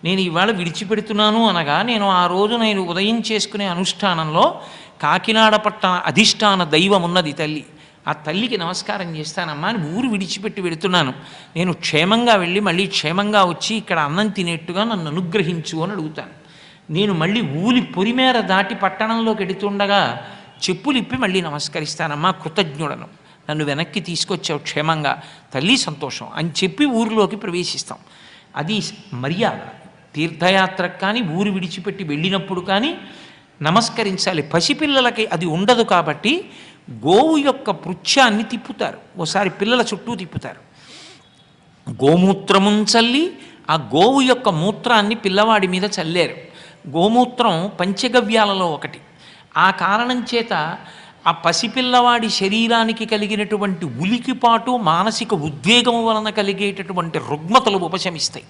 నేను ఇవాళ విడిచిపెడుతున్నాను అనగా నేను ఆ రోజు నేను ఉదయం చేసుకునే అనుష్ఠానంలో కాకినాడ పట్టణ అధిష్టాన దైవం ఉన్నది తల్లి, ఆ తల్లికి నమస్కారం చేస్తానమ్మా అని ఊరు విడిచిపెట్టి వెళుతున్నాను, నేను క్షేమంగా వెళ్ళి మళ్ళీ క్షేమంగా వచ్చి ఇక్కడ అన్నం తినేట్టుగా నన్ను అనుగ్రహించు అని అడుగుతాను. నేను మళ్ళీ ఊరి పొలిమేర దాటి పట్టణంలోకి వెడుతుండగా చెప్పులు ఇప్పి మళ్ళీ నమస్కరిస్తానమ్మా, కృతజ్ఞుడను, నన్ను వెనక్కి తీసుకొచ్చావు క్షేమంగా, తల్లి సంతోషం అని చెప్పి ఊరిలోకి ప్రవేశిస్తాం. అది మర్యాద. తీర్థయాత్రకు కానీ ఊరు విడిచిపెట్టి వెళ్ళినప్పుడు కానీ నమస్కరించాలి. పసిపిల్లలకి అది ఉండదు కాబట్టి గోవు యొక్క పృచ్ఛాన్ని తిప్పుతారు, ఓసారి పిల్లల చుట్టూ తిప్పుతారు. గోమూత్రమున్ చల్లి ఆ గోవు యొక్క మూత్రాన్ని పిల్లవాడి మీద చల్లారు. గోమూత్రం పంచగవ్యాలలో ఒకటి. ఆ కారణం చేత ఆ పసిపిల్లవాడి శరీరానికి కలిగినటువంటి ఉలికిపాటు, మానసిక ఉద్వేగము వలన కలిగేటటువంటి రుగ్మతలు ఉపశమిస్తాయి,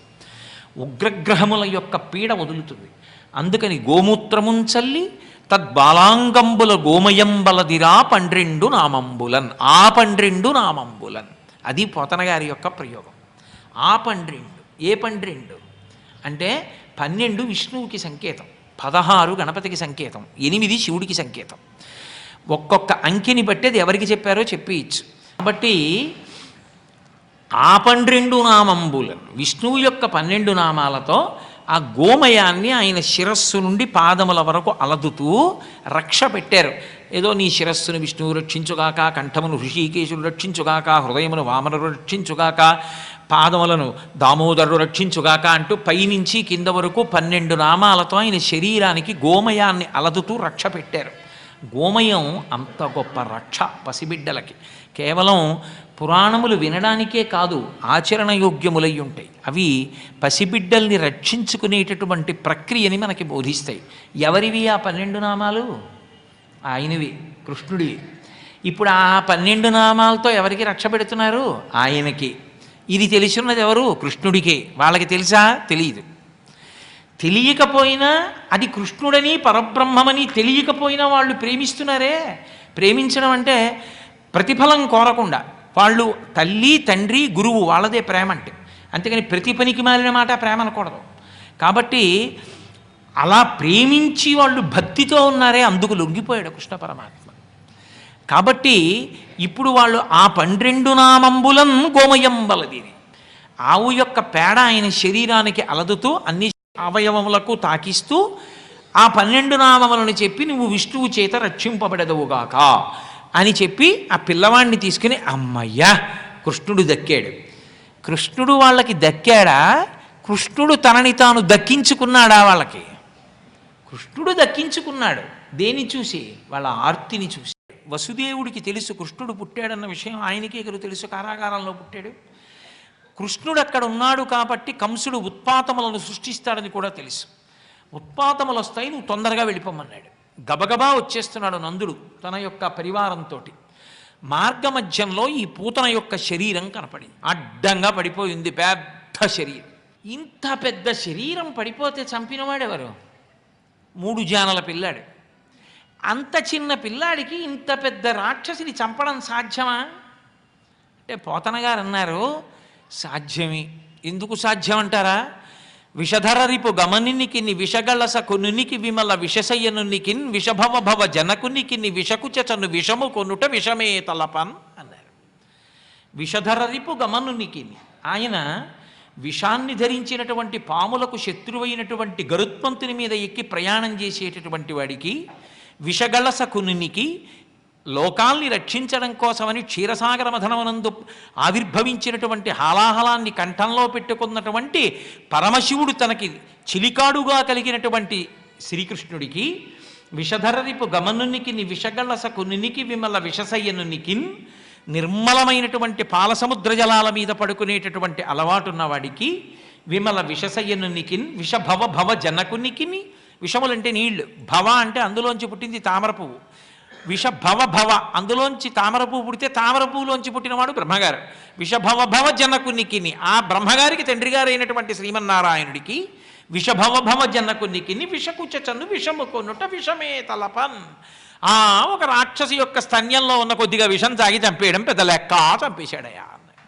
ఉగ్రగ్రహముల యొక్క పీడ వదులుతుంది. అందుకని గోమూత్రమున్ చల్లి తద్బాలాంగంబుల గోమయంబలదిరా 12 నామంబులన్. ఆ 12 నామంబులన్ అది పోతన గారి యొక్క ప్రయోగం. ఆ 12 ఏ 12 అంటే 12 విష్ణువుకి సంకేతం, 16 గణపతికి సంకేతం, 8 శివుడికి సంకేతం. ఒక్కొక్క అంకెని బట్టి అది ఎవరికి చెప్పారో చెప్పేయచ్చు. కాబట్టి ఆ 12 నామంబులను విష్ణువు యొక్క 12 నామాలతో ఆ గోమయాన్ని ఆయన శిరస్సు నుండి పాదముల వరకు అలదుతూ రక్ష పెట్టారు. ఏదో నీ శిరస్సును విష్ణువు రక్షించుగాక, కంఠమును హృషికేశుడు రక్షించుగాక, హృదయమును వామనుడు రక్షించుగాక, పాదములను దామోదరుడు రక్షించుగాక అంటూ పైనుంచి కింద వరకు 12 నామాలతో ఆయన శరీరానికి గోమయాన్ని అలదుతూ రక్ష పెట్టారు. గోమయం అంత గొప్ప రక్ష పసిబిడ్డలకి. కేవలం పురాణములు వినడానికే కాదు, ఆచరణయోగ్యములై ఉంటాయి. అవి పసిబిడ్డల్ని రక్షించుకునేటటువంటి ప్రక్రియని మనకి బోధిస్తాయి. ఎవరివి ఆ 12 నామాలు? ఆయనవి, కృష్ణుడివి. ఇప్పుడు ఆ 12 నామాలతో ఎవరికి రక్ష పెడుతున్నారు? ఆయనకి. ఇది తెలిసిన్నది ఎవరు? కృష్ణుడికే. వాళ్ళకి తెలుసా? తెలియదు. తెలియకపోయినా అది కృష్ణుడని పరబ్రహ్మమని తెలియకపోయినా వాళ్ళు ప్రేమిస్తున్నారే. ప్రేమించడం అంటే ప్రతిఫలం కోరకుండా, వాళ్ళు తల్లి తండ్రి గురువు వాళ్ళదే ప్రేమ అంటే. అంతేకాని ప్రతి పనికి మారిన మాట ప్రేమ అనకూడదు. కాబట్టి అలా ప్రేమించి వాళ్ళు భక్తితో ఉన్నారే, అందుకు లొంగిపోయాడు కృష్ణ పరమాత్మ. కాబట్టి ఇప్పుడు వాళ్ళు ఆ 12 నామంబులం గోమయం బలదిని, ఆవు యొక్క పేడ ఆయన శరీరానికి అలదుతూ అన్ని అవయవములకు తాకిస్తూ ఆ 12 నామములను చెప్పి నువ్వు విష్ణువు చేత రక్షింపబడదువుగాక అని చెప్పి ఆ పిల్లవాడిని తీసుకుని అమ్మయ్యా కృష్ణుడు దక్కాడు. కృష్ణుడు వాళ్ళకి దక్కాడా? కృష్ణుడు తనని తాను దక్కించుకున్నాడా? వాళ్ళకి కృష్ణుడు దక్కించుకున్నాడు. దేని చూసి? వాళ్ళ ఆర్తిని చూసి. వసుదేవుడికి తెలుసు కృష్ణుడు పుట్టాడన్న విషయం, ఆయనకే తెలుసు, కారాగారంలో పుట్టాడు. కృష్ణుడు అక్కడ ఉన్నాడు కాబట్టి కంసుడు ఉత్పాతములను సృష్టిస్తాడని కూడా తెలుసు. ఉత్పాతములు వస్తాయి, నువ్వు తొందరగా వెళ్ళిపోమన్నాడు. గబగబా వచ్చేస్తున్నాడు నందుడు తన యొక్క పరివారంతో. మార్గమధ్యంలో ఈ పూతన యొక్క శరీరం కనపడింది. అడ్డంగా పడిపోయింది పెద్ద శరీరం. ఇంత పెద్ద శరీరం పడిపోతే చంపినవాడెవరు? 3 జానల పిల్లాడు. అంత చిన్న పిల్లాడికి ఇంత పెద్ద రాక్షసిని చంపడం సాధ్యమా అంటే పోతన గారు అన్నారు, సాధ్యమే. ఎందుకు సాధ్యం అంటారా? విషధర రిపు గమనినికి విషగళస కొనునికి విమల విషసయ్యనునికి విషభవ భవ జనకునికి విషకుచను విషము కొనుట విషమే తలపన్ అన్నారు. విషధర రిపు గమనునికి, ఆయన విషాన్ని ధరించినటువంటి పాములకు శత్రువైనటువంటి గరుత్మంతుని మీద ఎక్కి ప్రయాణం చేసేటటువంటి వాడికి, విషగళస కునునికి లోకాల్ని రక్షించడం కోసమని క్షీరసాగర మథనమునందు ఆవిర్భవించినటువంటి హాలాహలాన్ని కంఠంలో పెట్టుకున్నటువంటి పరమశివుడు తనకి చిలికాడుగా కలిగినటువంటి శ్రీకృష్ణుడికి, విషధరరిపు గమనునికి విషగళస కునునికి విమల విషసయ్యనునికి, నిర్మలమైనటువంటి పాలసముద్ర జలాల మీద పడుకునేటటువంటి అలవాటున్నవాడికి, విమల విషసయ్యనునికి విషభవ భవ జనకునికి, విషములంటే నీళ్లు, భవ అంటే అందులోంచి పుట్టింది తామర పువ్వు, విషభవ భవ అందులోంచి తామర పువ్వు పుడితే తామర పువ్వులోంచి పుట్టినవాడు బ్రహ్మగారు. విషభవ భవ జనకునికి, ఆ బ్రహ్మగారికి తండ్రి గారు అయినటువంటి శ్రీమన్నారాయణుడికి, విషభవ భవ జనకునికి విషకుచను విషము కొనుట విషమే తలపన్. ఒక రాక్షసి యొక్క స్తన్యంలో ఉన్న కొద్దిగా విషం తాగి చంపేయడం పెద్ద లెక్క, చంపేశాడయా అన్నాడు.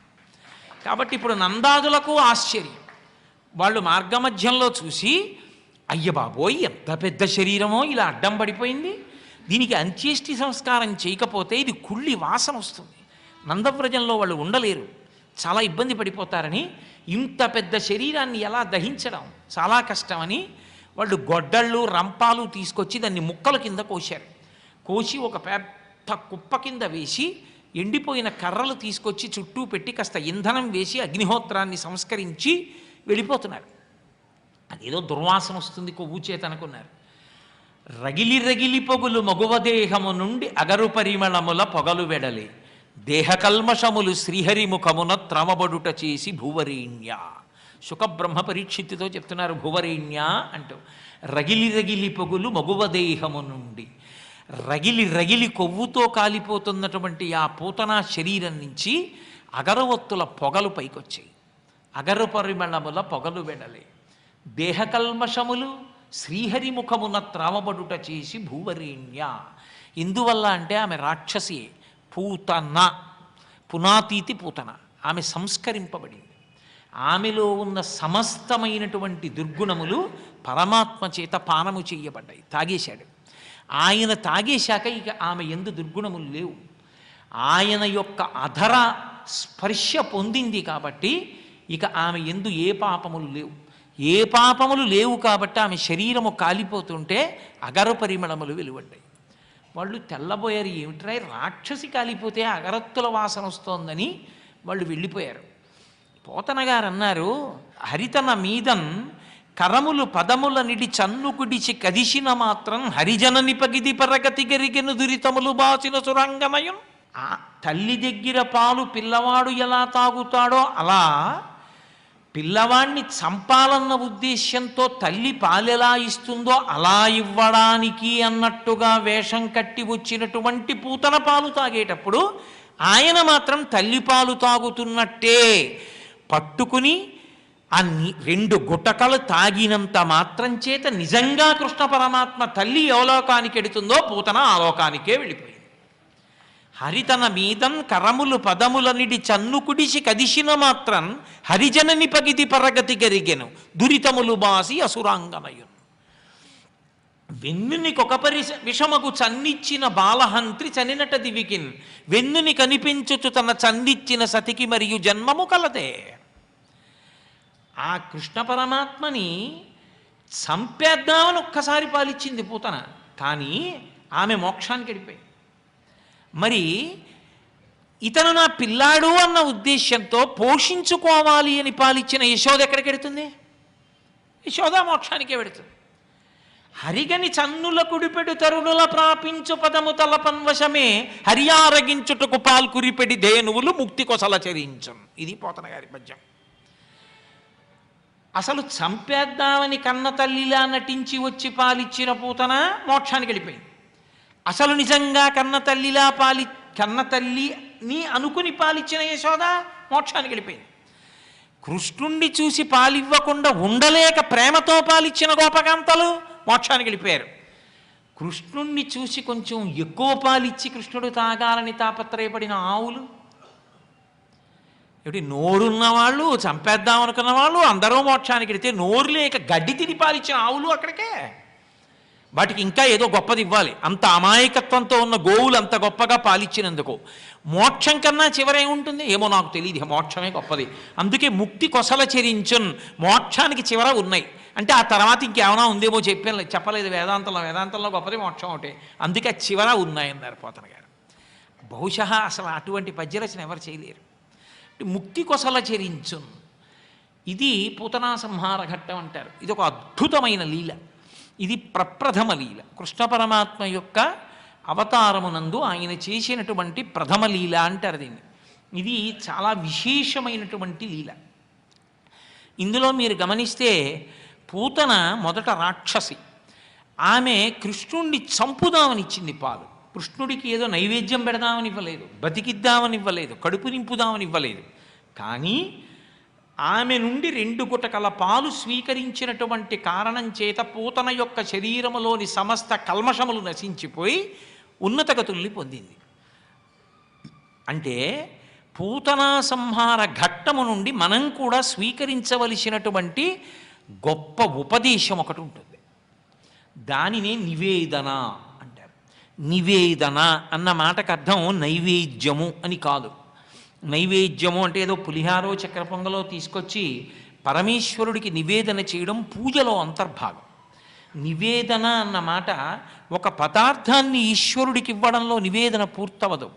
కాబట్టి ఇప్పుడు నందాదులకు ఆశ్చర్యం. వాళ్ళు మార్గమధ్యంలో చూసి, అయ్య బాబోయ్ ఎంత పెద్ద శరీరమో ఇలా అడ్డం పడిపోయింది, దీనికి అంత్యేష్టి సంస్కారం చేయకపోతే ఇది కుళ్ళి వాసన వస్తుంది, నందవ్రజంలో వాళ్ళు ఉండలేరు, చాలా ఇబ్బంది పడిపోతారని ఇంత పెద్ద శరీరాన్ని ఎలా దహించడం చాలా కష్టమని వాళ్ళు గొడ్డళ్ళు రంపాలు తీసుకొచ్చి దాన్ని ముక్కల కింద కోశారు. కోసి ఒక పెద్ద కుప్ప కింద వేసి ఎండిపోయిన కర్రలు తీసుకొచ్చి చుట్టూ పెట్టి కాస్త ఇంధనం వేసి అగ్నిహోత్రాన్ని సంస్కరించి వెళ్ళిపోతున్నారు. అదేదో దుర్వాసన వస్తుంది కొవ్వు చేత అనుకున్నారు. రగిలి రగిలి పొగులు మగువదేహము నుండి అగరు పరిమళముల పొగలు వెడలి, దేహకల్మషములు శ్రీహరిముఖమున త్రమబడుట చేసి భూవరేణ్య. శుకబ్రహ్మ పరీక్షిత్తుతో చెప్తున్నారు భూవరేణ్య అంటూ. రగిలి రగిలి పొగులు మగువదేహము నుండి, రగిలి రగిలి కొవ్వుతో కాలిపోతున్నటువంటి ఆ పూతనా శరీరం నుంచి అగరవత్తుల పొగలు పైకొచ్చాయి. అగరు పరిమళముల పొగలు వెడలే, దేహకల్మషములు శ్రీహరిముఖమున త్రావబడుట చేసి భూవరేణ్య. ఎందువల్ల అంటే ఆమె రాక్షసి, పూతన, పునాతీతి పూతన, ఆమె సంస్కరింపబడింది. ఆమెలో ఉన్న సమస్తమైనటువంటి దుర్గుణములు పరమాత్మ చేత పానము చేయబడ్డాయి, తాగేశాడు. ఆయన తాగేశాక ఇక ఆమె ఎందు దుర్గుణములు లేవు. ఆయన యొక్క అధర స్పర్శ పొందింది కాబట్టి ఇక ఆమె ఎందు ఏ పాపములు లేవు. ఏ పాపములు లేవు కాబట్టి ఆమె శరీరము కాలిపోతుంటే అగరు పరిమళములు వెలువడ్డాయి. వాళ్ళు తెల్లబోయారు, ఏమిట్రా రాక్షసి కాలిపోతే అగరత్తుల వాసన వస్తోందని వాళ్ళు వెళ్ళిపోయారు. పోతన గారు అన్నారు, హరితన మీదన్ కరములు పదముల నిడి చన్ను కుడిచి కదిసిన మాత్రం హరిజనని పగిది పరగతి గరిగెను దురితములు బాసిన సురంగనయం. ఆ తల్లి దగ్గర పాలు పిల్లవాడు ఎలా తాగుతాడో అలా పిల్లవాణ్ణి చంపాలన్న ఉద్దేశ్యంతో తల్లి పాలెలా ఇస్తుందో అలా ఇవ్వడానికి అన్నట్టుగా వేషం కట్టి వచ్చినటువంటి పూతన పాలు తాగేటప్పుడు ఆయన మాత్రం తల్లి పాలు తాగుతున్నట్టే పట్టుకుని ఆ 2 గుటకలు తాగినంత మాత్రం చేత నిజంగా కృష్ణ పరమాత్మ తల్లి ఏ లోకానికి ఎడుతుందో పూతన ఆ లోకానికే వెళ్ళిపోయింది. హరితన మీదన్ కరములు పదములనిడి చన్ను కుడిసి కదిసిన మాత్రం హరిజనని పగిది పరగతి గరిగెను దురితములు బాసి అసురాంగనయున్. వెన్నుని కొకపరి విషమకు చన్నిచ్చిన బాలహంత్రి చనినట దివికిన్ వెన్నుని కనిపించుచు తన చన్నిచ్చిన సతికి మరియు జన్మము కలదే. ఆ కృష్ణ పరమాత్మని చంపేద్దామని ఒక్కసారి పాలిచ్చింది పూతన, కానీ ఆమె మోక్షానికి వెళ్ళిపోయింది. మరి ఇతను నా పిల్లాడు అన్న ఉద్దేశ్యంతో పోషించుకోవాలి అని పాలిచ్చిన యశోద ఎక్కడికి వెడుతుంది? యశోద మోక్షానికే వెడుతుంది. హరిగని చన్నుల కుడిపెడు తరుణుల ప్రాపించు పదము తలపన్వశమే హరియారగించుటకు పాల్కురిపెడి ధేనువులు ముక్తి కొసల చరించం. ఇది పోతన గారి పద్యం. అసలు చంపేద్దామని కన్న తల్లిలా నటించి వచ్చి పాలిచ్చిన పూతన మోక్షానికి వెళ్ళిపోయింది. అసలు నిజంగా కన్న తల్లిని అనుకుని పాలిచ్చిన యశోద మోక్షానికి వెళ్ళిపోయింది. కృష్ణుణ్ణి చూసి పాలివ్వకుండా ఉండలేక ప్రేమతో పాలిచ్చిన గోపకాంతలు మోక్షానికి వెళ్ళిపోయారు. కృష్ణుణ్ణి చూసి కొంచెం ఎక్కువ పాలిచ్చి కృష్ణుడు తాగాలని తాపత్రయపడిన ఆవులు, ఏమిటి నోరున్న వాళ్ళు చంపేద్దాం అనుకున్న వాళ్ళు అందరూ మోక్షానికి వెళితే నోరు లేక గడ్డి తిని పాలిచ్చిన ఆవులు అక్కడికే. వాటికి ఇంకా ఏదో గొప్పది ఇవ్వాలి, అంత అమాయకత్వంతో ఉన్న గోవులు అంత గొప్పగా పాలిచ్చినందుకు. మోక్షం కన్నా చివరేముంటుంది ఏమో నాకు తెలియదు, మోక్షమే గొప్పది. అందుకే ముక్తి కొసల చెరించున్, మోక్షానికి చివర ఉన్నాయి. అంటే ఆ తర్వాత ఇంకేమైనా ఉందేమో చెప్పలేదు వేదాంతంలో గొప్పది మోక్షం ఒకటే, అందుకే చివర ఉన్నాయన్నారు పోతన గారు. బహుశా అసలు అటువంటి పద్యరచన ఎవరు చేయలేరు. ముక్తి కొసల చెరించున్, ఇది పూతనా సంహార ఘట్టం అంటారు. ఇది ఒక అద్భుతమైన లీల, ఇది ప్రప్రథమ లీల. కృష్ణ పరమాత్మ యొక్క అవతారమునందు ఆయన చేసినటువంటి ప్రథమ లీల అంటారు దీన్ని. ఇది చాలా విశేషమైనటువంటి లీల. ఇందులో మీరు గమనిస్తే పూతన మొదట రాక్షసి, ఆమె కృష్ణుణ్ణి చంపుదామని ఇచ్చింది పాలు. కృష్ణుడికి ఏదో నైవేద్యం పెడదామని ఇవ్వలేదు, బతికిద్దామని ఇవ్వలేదు, కడుపు నింపుదామని ఇవ్వలేదు. కానీ ఆమె నుండి 2 గుటకల పాలు స్వీకరించినటువంటి కారణం చేత పూతన యొక్క శరీరములోని సమస్త కల్మషములు నశించిపోయి ఉన్నతగతుల్ని పొందింది. అంటే పూతనా సంహార ఘట్టము నుండి మనం కూడా స్వీకరించవలసినటువంటి గొప్ప ఉపదేశం ఒకటి ఉంటుంది. దానినే నివేదన అంటారు. నివేదన అన్న మాటకు అర్థం నైవేద్యము అని కాదు. నైవేద్యము అంటే ఏదో పులిహారో చక్కెర పొంగలో తీసుకొచ్చి పరమేశ్వరుడికి నివేదన చేయడం పూజలో అంతర్భాగం. నివేదన అన్న మాట ఒక పదార్థాన్ని ఈశ్వరుడికి ఇవ్వడంలో నివేదన పూర్తవదు.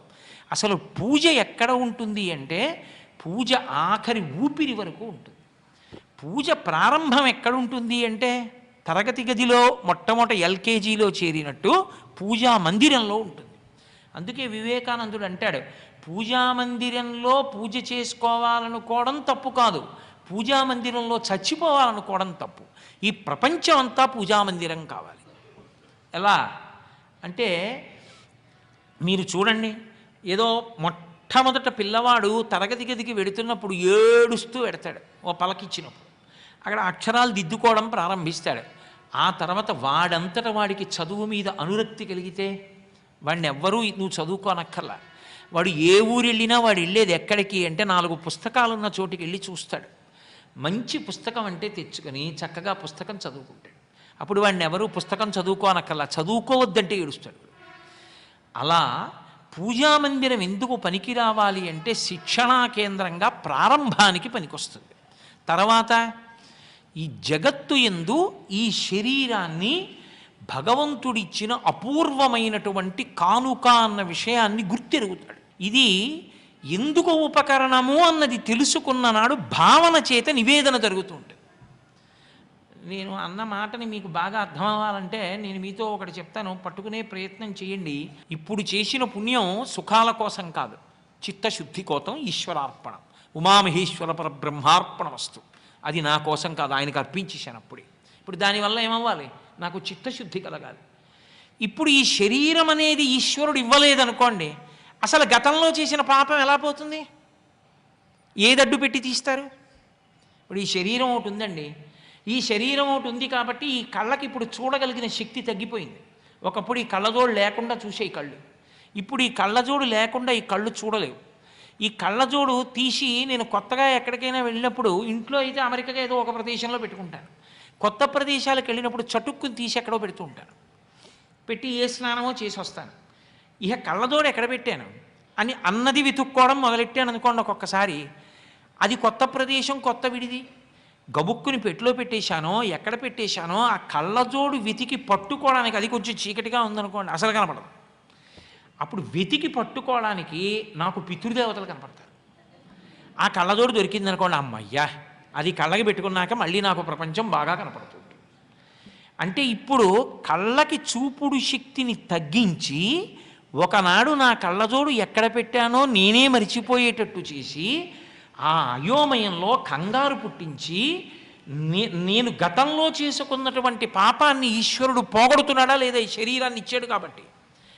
అసలు పూజ ఎక్కడ ఉంటుంది అంటే పూజ ఆఖరి ఊపిరి వరకు ఉంటుంది. పూజ ప్రారంభం ఎక్కడుంటుంది అంటే తరగతి గదిలో మొట్టమొదట ఎల్కేజీలో చేరినట్టు పూజా మందిరంలో ఉంటుంది. అందుకే వివేకానందుడు అంటాడు, పూజా మందిరంలో పూజ చేసుకోవాలనుకోవడం తప్పు కాదు, పూజా మందిరంలో చచ్చిపోవాలనుకోవడం తప్పు. ఈ ప్రపంచం అంతా పూజా మందిరం కావాలి. ఎలా అంటే మీరు చూడండి, ఏదో మొట్టమొదట పిల్లవాడు తరగతి గదికి వెడుతున్నప్పుడు ఏడుస్తూ వెడతాడు. ఓ పలకిచ్చినప్పుడు అక్కడ అక్షరాలు దిద్దుకోవడం ప్రారంభిస్తాడు. ఆ తర్వాత వాడంతట వాడికి చదువు మీద అనురక్తి కలిగితే వాడిని ఎవ్వరూ నువ్వు చదువుకోనక్కర్లా. వాడు ఏ ఊరు వెళ్ళినా వాడు వెళ్ళేది ఎక్కడికి అంటే 4 పుస్తకాలున్న చోటుకి వెళ్ళి చూస్తాడు. మంచి పుస్తకం అంటే తెచ్చుకొని చక్కగా పుస్తకం చదువుకుంటాడు. అప్పుడు వాడిని ఎవరూ పుస్తకం చదువుకోనక్కర్లా, చదువుకోవద్దంటే ఏడుస్తాడు. అలా పూజామందిరం ఎందుకు పనికి రావాలి అంటే శిక్షణా కేంద్రంగా ప్రారంభానికి పనికొస్తుంది. తర్వాత ఈ జగత్తు యందు ఈ శరీరాన్ని భగవంతుడిచ్చిన అపూర్వమైనటువంటి కానుక అన్న విషయాన్ని గుర్తెరుగుతాడు. ఇది ఎందుకు ఉపకరణము అన్నది తెలుసుకున్న నాడు భావన చేత నివేదన జరుగుతుంటుంది. నేను అన్న మాటని మీకు బాగా అర్థం అవ్వాలంటే నేను మీతో ఒకటి చెప్తాను, పట్టుకునే ప్రయత్నం చేయండి. ఇప్పుడు చేసిన పుణ్యం సుఖాల కోసం కాదు, చిత్తశుద్ధి కోసం ఈశ్వరార్పణం, ఉమామహేశ్వర పరబ్రహ్మార్పణ వస్తు. అది నా కోసం కాదు, ఆయనకు అర్పించేశాను అప్పుడే. ఇప్పుడు దానివల్ల ఏమవ్వాలి? నాకు చిత్తశుద్ధి కలగాలి. ఇప్పుడు ఈ శరీరం అనేది ఈశ్వరుడు ఇవ్వలేదనుకోండి, అసలు గతంలో చేసిన పాపం ఎలా పోతుంది? ఏదడ్డు పెట్టి తీస్తారు? ఇప్పుడు ఈ శరీరం ఒకటి ఉందండి, ఈ శరీరం ఒకటి ఉంది కాబట్టి ఈ కళ్ళకి ఇప్పుడు చూడగలిగిన శక్తి తగ్గిపోయింది. ఒకప్పుడు ఈ కళ్ళజోడు లేకుండా చూసే కళ్ళు, ఇప్పుడు ఈ కళ్ళజోడు లేకుండా ఈ కళ్ళు చూడలేవు. ఈ కళ్ళజోడు తీసి నేను కొత్తగా ఎక్కడికైనా వెళ్ళినప్పుడు, ఇంట్లో అయితే అమెరికాగా ఏదో ఒక ప్రదేశంలో పెట్టుకుంటాను, కొత్త ప్రదేశాలకు వెళ్ళినప్పుడు చటుక్కుని తీసి ఎక్కడో పెడుతూ ఉంటాను, పెట్టి ఏ స్నానమో చేసి వస్తాను. ఇక కళ్ళజోడు ఎక్కడ పెట్టాను అని అన్నది వెతుక్కోవడం మొదలెట్టాను అనుకోండి. ఒక్కొక్కసారి అది కొత్త ప్రదేశం, కొత్త విడిది, గబుక్కుని పెట్టిలో పెట్టేశానో ఎక్కడ పెట్టేశానో ఆ కళ్ళజోడు వెతికి పట్టుకోవడానికి, అది కొంచెం చీకటిగా ఉందనుకోండి అసలు కనపడదు. అప్పుడు వెతికి పట్టుకోవడానికి నాకు పితృదేవతలు కనపడతారు. ఆ కళ్ళజోడు దొరికిందనుకోండి, అమ్మయ్యా అది కళ్ళకి పెట్టుకున్నాక మళ్ళీ నాకు ప్రపంచం బాగా కనపడుతుంది. అంటే ఇప్పుడు కళ్ళకి చూపుడు శక్తిని తగ్గించి ఒకనాడు నా కళ్ళజోడు ఎక్కడ పెట్టానో నేనే మరిచిపోయేటట్టు చేసి ఆ అయోమయంలో కంగారు పుట్టించి నేను గతంలో చేసుకున్నటువంటి పాపాన్ని ఈశ్వరుడు పోగొడుతున్నాడా లేదా? ఈ శరీరాన్ని ఇచ్చాడు కాబట్టి.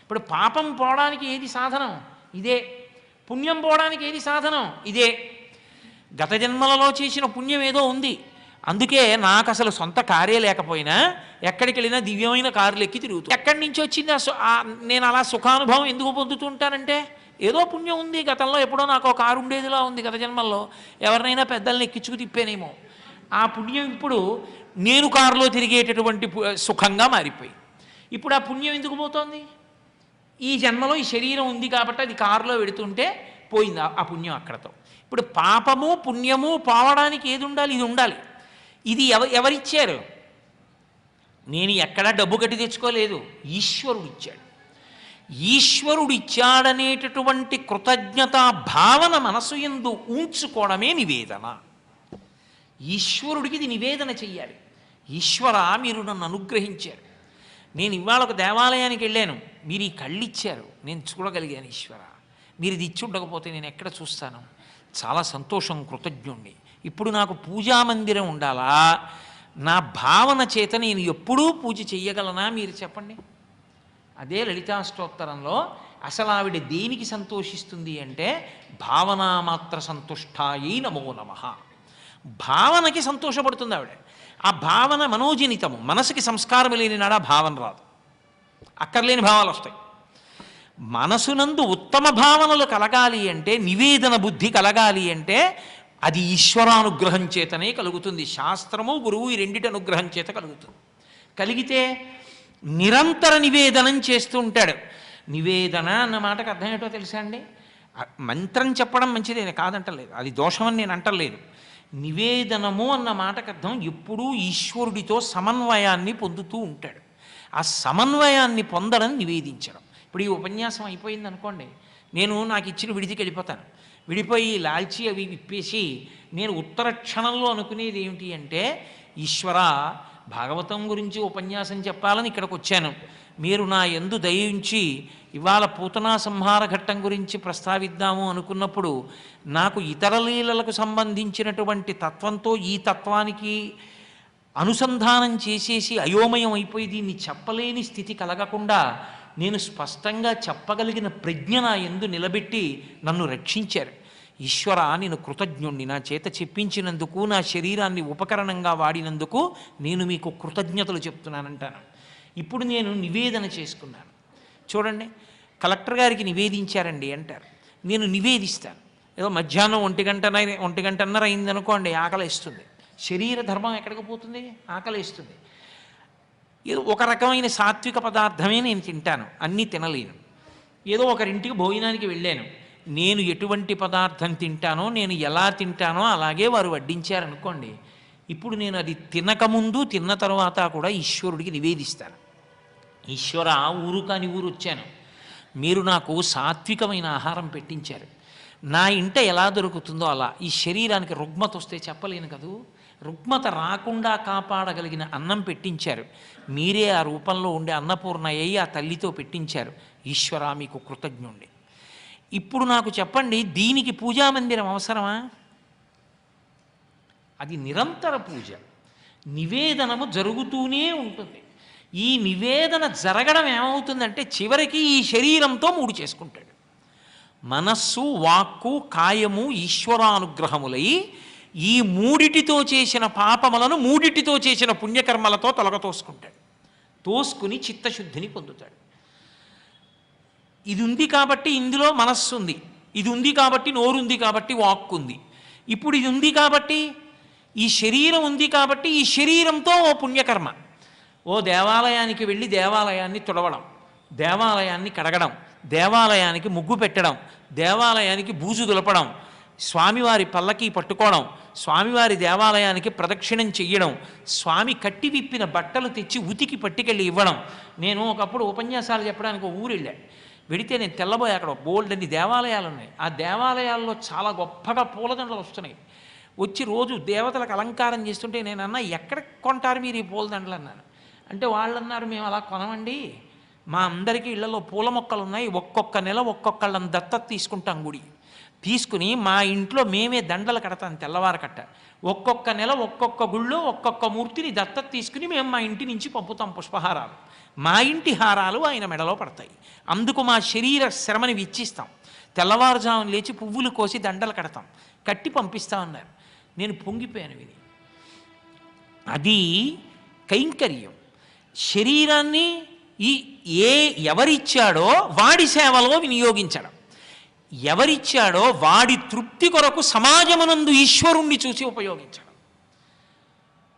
ఇప్పుడు పాపం పోవడానికి ఏది సాధనం? ఇదే. పుణ్యం పోవడానికి ఏది సాధనం? ఇదే. గత జన్మలలో చేసిన పుణ్యం ఏదో ఉంది, అందుకే నాకు అసలు సొంత కారే లేకపోయినా ఎక్కడికి వెళ్ళినా దివ్యమైన కారులు ఎక్కి తిరుగుతాను. ఎక్కడి నుంచి వచ్చింది నేను అలా సుఖానుభవం ఎందుకు పొందుతుంటానంటే ఏదో పుణ్యం ఉంది, గతంలో ఎప్పుడో నాకు ఒక కారు ఉండేదిలా ఉంది, గత జన్మల్లో ఎవరినైనా పెద్దల్ని ఎక్కించుకు తిప్పేనేమో. ఆ పుణ్యం ఇప్పుడు నేను కారులో తిరిగేటటువంటి సుఖంగా మారిపోయి. ఇప్పుడు ఆ పుణ్యం ఎందుకు పోతోంది? ఈ జన్మలో ఈ శరీరం ఉంది కాబట్టి అది కారులో వెడుతుంటే పోయింది ఆ పుణ్యం అక్కడతో. ఇప్పుడు పాపము పుణ్యము పోవడానికి ఏది ఉండాలి? ఇది ఉండాలి. ఇది ఎవరిచ్చారు? నేను ఎక్కడా డబ్బు కట్టి తెచ్చుకోలేదు, ఈశ్వరుడు ఇచ్చాడు. ఈశ్వరుడు ఇచ్చాడనేటటువంటి కృతజ్ఞతా భావన మనసు యందు ఉంచుకోవడమే నివేదన. ఈశ్వరుడికి ఇది నివేదన చెయ్యాలి. ఈశ్వర, మీరు నన్ను అనుగ్రహించారు, నేను ఇవాళ ఒక దేవాలయానికి వెళ్ళాను, మీరు ఈ కళ్ళు ఇచ్చారు, నేను చూడగలిగాను. ఈశ్వర, మీరు ఇది ఇచ్చి ఉండకపోతే నేను ఎక్కడ చూస్తాను? చాలా సంతోషం, కృతజ్ఞుణ్ణి. ఇప్పుడు నాకు పూజామందిరం ఉండాలా? నా భావన చేత నేను ఎప్పుడూ పూజ చెయ్యగలనా? మీరు చెప్పండి. అదే లలితాష్టోత్తరంలో అసలు ఆవిడ దేనికి సంతోషిస్తుంది అంటే భావనామాత్ర సంతుష్టాయై నమో నమః. భావనకి సంతోషపడుతుంది ఆవిడ. ఆ భావన మనోజనితము, మనసుకి సంస్కారం లేని నాడా భావన రాదు, అక్కర్లేని భావాలు వస్తాయి. మనసునందు ఉత్తమ భావనలు కలగాలి అంటే, నివేదన బుద్ధి కలగాలి అంటే అది ఈశ్వరానుగ్రహం చేతనే కలుగుతుంది. శాస్త్రము గురువు ఈ రెండిటి అనుగ్రహం చేత కలుగుతుంది. కలిగితే నిరంతర నివేదనం చేస్తూ ఉంటాడు. నివేదన అన్న మాటకు అర్థం ఏంటో తెలుసా అండి? మంత్రం చెప్పడం మంచిదే, కాదంటలేదు, అది దోషమని నేను అంటలేదు. నివేదనము అన్న మాటకు అర్థం ఎప్పుడూ ఈశ్వరుడితో సమన్వయాన్ని పొందుతూ ఉంటాడు. ఆ సమన్వయాన్ని పొందడం నివేదించడం. ఇప్పుడు ఈ ఉపన్యాసం అయిపోయింది అనుకోండి, నేను నాకు ఇచ్చిన విడిదికి వెళ్ళిపోతాను. విడిపోయి లాల్చి అవి విప్పేసి నేను ఉత్తర క్షణంలో అనుకునేది ఏమిటి అంటే, ఈశ్వర, భాగవతం గురించి ఉపన్యాసం చెప్పాలని ఇక్కడికి వచ్చాను, మీరు నా యందు దయించి ఇవాళ పూతనా సంహార ఘట్టం గురించి ప్రస్తావిద్దాము అనుకున్నప్పుడు నాకు ఇతర లీలలకు సంబంధించినటువంటి తత్వంతో ఈ తత్వానికి అనుసంధానం చేసేసి అయోమయం అయిపోయి దీన్ని చెప్పలేని స్థితి కలగకుండా నేను స్పష్టంగా చెప్పగలిగిన ప్రజ్ఞ నా యందు నిలబెట్టి నన్ను రక్షించారు. ఈశ్వర, నేను కృతజ్ఞుణ్ణి, నా చేత చెప్పించినందుకు, నా శరీరాన్ని ఉపకరణంగా వాడినందుకు నేను మీకు కృతజ్ఞతలు చెప్తున్నానంటాను. ఇప్పుడు నేను నివేదన చేసుకున్నాను. చూడండి, కలెక్టర్ గారికి నివేదించారండి అంటారు, నేను నివేదిస్తాను. ఏదో మధ్యాహ్నం 1 గంటన్నర అయిందనుకోండి, ఆకలిస్తుంది. శరీర ధర్మం ఎక్కడికి పోతుంది? ఆకలిస్తుంది. ఏదో ఒక రకమైన సాత్విక పదార్థమే నేను తింటాను, అన్నీ తినలేను. ఏదో ఒకరింటికి భోజనానికి వెళ్ళాను, నేను ఎటువంటి పదార్థం తింటానో, నేను ఎలా తింటానో అలాగే వారు వడ్డించారనుకోండి, ఇప్పుడు నేను అది తినకముందు తిన్న తర్వాత కూడా ఈశ్వరుడికి నివేదిస్తాను. ఈశ్వర, ఊరు కాని ఊరు వచ్చాను, మీరు నాకు సాత్వికమైన ఆహారం పెట్టించారు, నా ఇంట ఎలా దొరుకుతుందో అలా ఈ శరీరానికి రుగ్మత వస్తే చెప్పలేను కదూ, రుగ్మత రాకుండా కాపాడగలిగిన అన్నం పెట్టించారు, మీరే ఆ రూపంలో ఉండే అన్నపూర్ణ అయ్యి ఆ తల్లితో పెట్టించారు. ఈశ్వర, మీకు కృతజ్ఞుండి. ఇప్పుడు నాకు చెప్పండి, దీనికి పూజామందిరం అవసరమా? అది నిరంతర పూజ, నివేదనము జరుగుతూనే ఉంటుంది. ఈ నివేదన జరగడం ఏమవుతుందంటే చివరికి ఈ శరీరంతో మూడు చేసుకుంటాడు. మనస్సు, వాక్కు, కాయము ఈశ్వరానుగ్రహములై ఈ మూడిటితో చేసిన పాపములను మూడిటితో చేసిన పుణ్యకర్మలతో తొలగతోసుకుంటాడు. తోసుకుని చిత్తశుద్ధిని పొందుతాడు. ఇది ఉంది కాబట్టి ఇందులో మనస్సు ఉంది, ఇది ఉంది కాబట్టి నోరుంది, కాబట్టి వాక్కు ఉంది. ఇప్పుడు ఇది ఉంది కాబట్టి ఈ శరీరం ఉంది, కాబట్టి ఈ శరీరంతో ఓ పుణ్యకర్మ, ఓ దేవాలయానికి వెళ్ళి దేవాలయాన్ని తుడవడం, దేవాలయాన్ని కడగడం, దేవాలయానికి ముగ్గు పెట్టడం, దేవాలయానికి బూజు దులపడం, స్వామివారి పల్లకి పట్టుకోవడం, స్వామివారి దేవాలయానికి ప్రదక్షిణం చెయ్యడం, స్వామి కట్టి విప్పిన బట్టలు తెచ్చి ఉతికి పట్టుకెళ్ళి ఇవ్వడం. నేను ఒకప్పుడు ఉపన్యాసాలు చెప్పడానికి ఒక ఊరు వెళ్ళా. వెడితే నేను తెల్లబోయి అక్కడ బోల్డ్ అన్ని దేవాలయాలు ఉన్నాయి. ఆ దేవాలయాల్లో చాలా గొప్పగా పూలదండలు వస్తున్నాయి. వచ్చి రోజు దేవతలకు అలంకారం చేస్తుంటే నేను అన్నా, ఎక్కడ కొంటారు మీరు ఈ పూలదండలు అన్నాను. అంటే వాళ్ళు అన్నారు, మేము అలా కొనమండి, మా అందరికీ ఇళ్లలో పూల మొక్కలు ఉన్నాయి, ఒక్కొక్క నెల ఒక్కొక్కళ్ళని దత్తత తీసుకుంటాం, గుడి తీసుకుని మా ఇంట్లో మేమే దండలు కడతాం, తెల్లవారు కట్ట. ఒక్కొక్క నెల ఒక్కొక్క గుళ్ళో ఒక్కొక్క మూర్తిని దత్తత తీసుకుని మేము మా ఇంటి నుంచి పంపుతాం పుష్పహారాలు. మా ఇంటి హారాలు ఆయన మెడలో పడతాయి. అందుకు మా శరీర శ్రమని వెచ్చిస్తాం. తెల్లవారుజామున లేచి పువ్వులు కోసి దండలు కడతాం, కట్టి పంపిస్తామన్నారు. నేను పొంగిపోయాను విని. అది కైంకర్యం. శరీరాన్ని ఎవరిచ్చాడో వాడి సేవలో వినియోగించడం, ఎవరిచ్చాడో వాడి తృప్తి కొరకు సమాజమునందు ఈశ్వరుణ్ణి చూసి ఉపయోగించడం.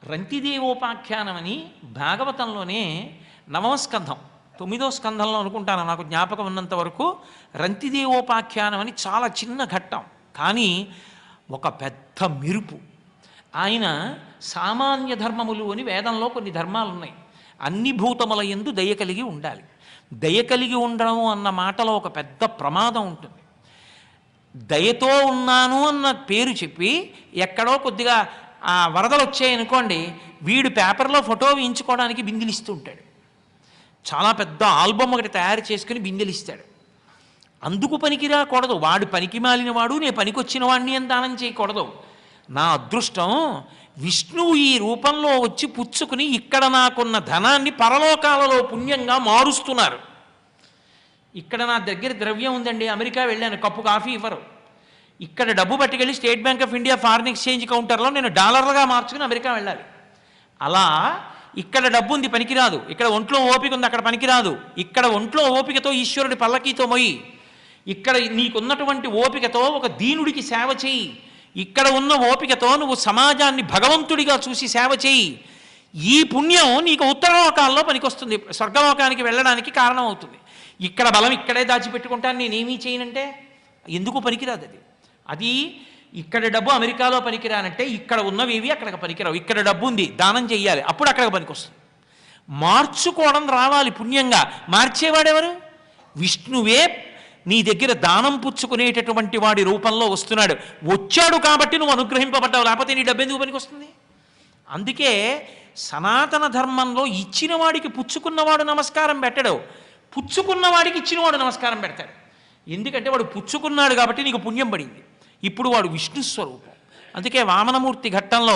రంతిదేవోపాఖ్యానమని భాగవతంలోనే 9వ స్కంధం 9వ స్కంధంలో అనుకుంటాను, నాకు జ్ఞాపకం ఉన్నంత వరకు రంతిదేవోపాఖ్యానం అని చాలా చిన్న ఘట్టం, కానీ ఒక పెద్ద మెరుపు. ఆయన సామాన్య ధర్మములు అని వేదంలో కొన్ని ధర్మాలు ఉన్నాయి. అన్ని భూతముల యందు దయ కలిగి ఉండాలి. దయ కలిగి ఉండడం అన్న మాటలో ఒక పెద్ద ప్రమాదం ఉంటుంది. దయతో ఉన్నాను అన్న పేరు చెప్పి ఎక్కడో కొద్దిగా వరదలు వచ్చాయనుకోండి, వీడు పేపర్లో ఫోటో వేయించుకోవడానికి బిందెలిస్తూ ఉంటాడు. చాలా పెద్ద ఆల్బమ్ ఒకటి తయారు చేసుకుని బిందెలిస్తాడు. అందుకు పనికి రాకూడదు, వాడు పనికి మాలిన వాడు, నేను పనికొచ్చిన వాడిని అని దానం చేయకూడదు. నా అదృష్టం, విష్ణువు ఈ రూపంలో వచ్చి పుచ్చుకుని ఇక్కడ నాకున్న ధనాన్ని పరలోకాలలో పుణ్యంగా మారుస్తున్నారు. ఇక్కడ నా దగ్గర ద్రవ్యం ఉందండి, అమెరికా వెళ్ళాను, కప్పు కాఫీ ఇవ్వరు. ఇక్కడ డబ్బు పట్టుకెళ్ళి state bank of India foreign exchange కౌంటర్లో నేను డాలర్లుగా మార్చుకుని అమెరికా వెళ్ళాలి. అలా ఇక్కడ డబ్బు ఉంది, పనికిరాదు. ఇక్కడ ఒంట్లో ఓపిక ఉంది, అక్కడ పనికిరాదు. ఇక్కడ ఒంట్లో ఓపికతో ఈశ్వరుడి పల్లకీతో మొయ్యి, ఇక్కడ నీకున్నటువంటి ఓపికతో ఒక దీనుడికి సేవ చేయి, ఇక్కడ ఉన్న ఓపికతో నువ్వు సమాజాన్ని భగవంతుడిగా చూసి సేవ చేయి. ఈ పుణ్యం నీకు ఉత్తరలోకాల్లో పనికొస్తుంది, స్వర్గలోకానికి వెళ్ళడానికి కారణం అవుతుంది. ఇక్కడ బలం ఇక్కడే దాచిపెట్టుకుంటాను, నేనేమీ చేయనంటే ఎందుకు పనికిరాదు. అది ఇక్కడ డబ్బు అమెరికాలో పనికిరానంటే ఇక్కడ ఉన్నవేవి అక్కడికి పనికిరావు. ఇక్కడ డబ్బు ఉంది, దానం చెయ్యాలి, అప్పుడు అక్కడికి పనికొస్తుంది. మార్చుకోవడం రావాలి పుణ్యంగా. మార్చేవాడెవరు? విష్ణువే నీ దగ్గర దానం పుచ్చుకునేటటువంటి వాడి రూపంలో వస్తున్నాడు. వచ్చాడు కాబట్టి నువ్వు అనుగ్రహింపబడ్డావు, లేకపోతే నీ డబ్బు ఎందుకు పనికొస్తుంది? అందుకే సనాతన ధర్మంలో ఇచ్చిన వాడికి పుచ్చుకున్నవాడు నమస్కారం పెట్టడు, పుచ్చుకున్నవాడికి ఇచ్చినవాడు నమస్కారం పెడతాడు. ఎందుకంటే వాడు పుచ్చుకున్నాడు కాబట్టి నీకు పుణ్యం పడింది. ఇప్పుడు వాడు విష్ణుస్వరూపం. అందుకే వామనమూర్తి ఘట్టంలో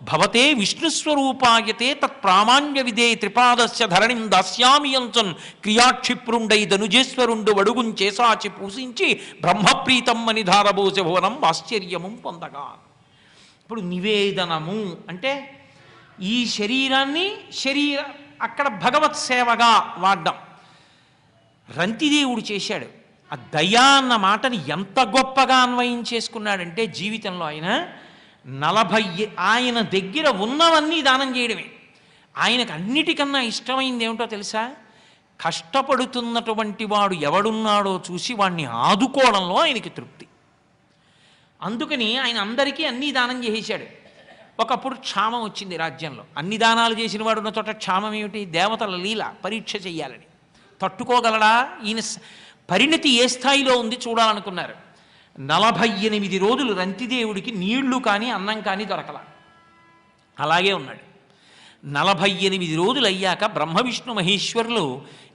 భవతే విష్ణుస్వరూపాయతే తత్ప్రామాణ్య విదే త్రిపాదస్య ధరణిం దాస్యామియంచన్ క్రియాక్షిప్రుండై ధనుజేశ్వరుండు వడుగుం చేసాచి పూసించి బ్రహ్మప్రీతం అని ధారబోస భువనం ఆశ్చర్యము పొందగా. ఇప్పుడు నివేదనము అంటే ఈ శరీరాన్ని అక్కడ భగవత్ సేవగా వాడ్డం. రంతిదేవుడు చేశాడు. ఆ దయా అన్న మాటని ఎంత గొప్పగా అన్వయం చేసుకున్నాడంటే జీవితంలో ఆయన దగ్గర ఉన్నవన్నీ దానం చేయడమే. ఆయనకు అన్నిటికన్నా ఇష్టమైంది ఏమిటో తెలుసా? కష్టపడుతున్నటువంటి వాడు ఎవడున్నాడో చూసి వాడిని ఆదుకోవడంలో ఆయనకి తృప్తి. అందుకని ఆయన అందరికీ అన్నీ దానం చేసేశాడు. ఒకప్పుడు క్షామం వచ్చింది రాజ్యంలో. అన్ని దానాలు చేసిన వాడు ఉన్న చోట క్షామం ఏమిటి? దేవతల లీల, పరీక్ష చెయ్యాలని. తట్టుకోగలడా ఈయన? పరిణతి ఏ స్థాయిలో ఉంది చూడాలనుకున్నారు. 48 రోజులు రంతిదేవుడికి నీళ్లు కానీ అన్నం కానీ దొరకల. అలాగే ఉన్నాడు. 48 రోజులు అయ్యాక బ్రహ్మ విష్ణు మహేశ్వరులు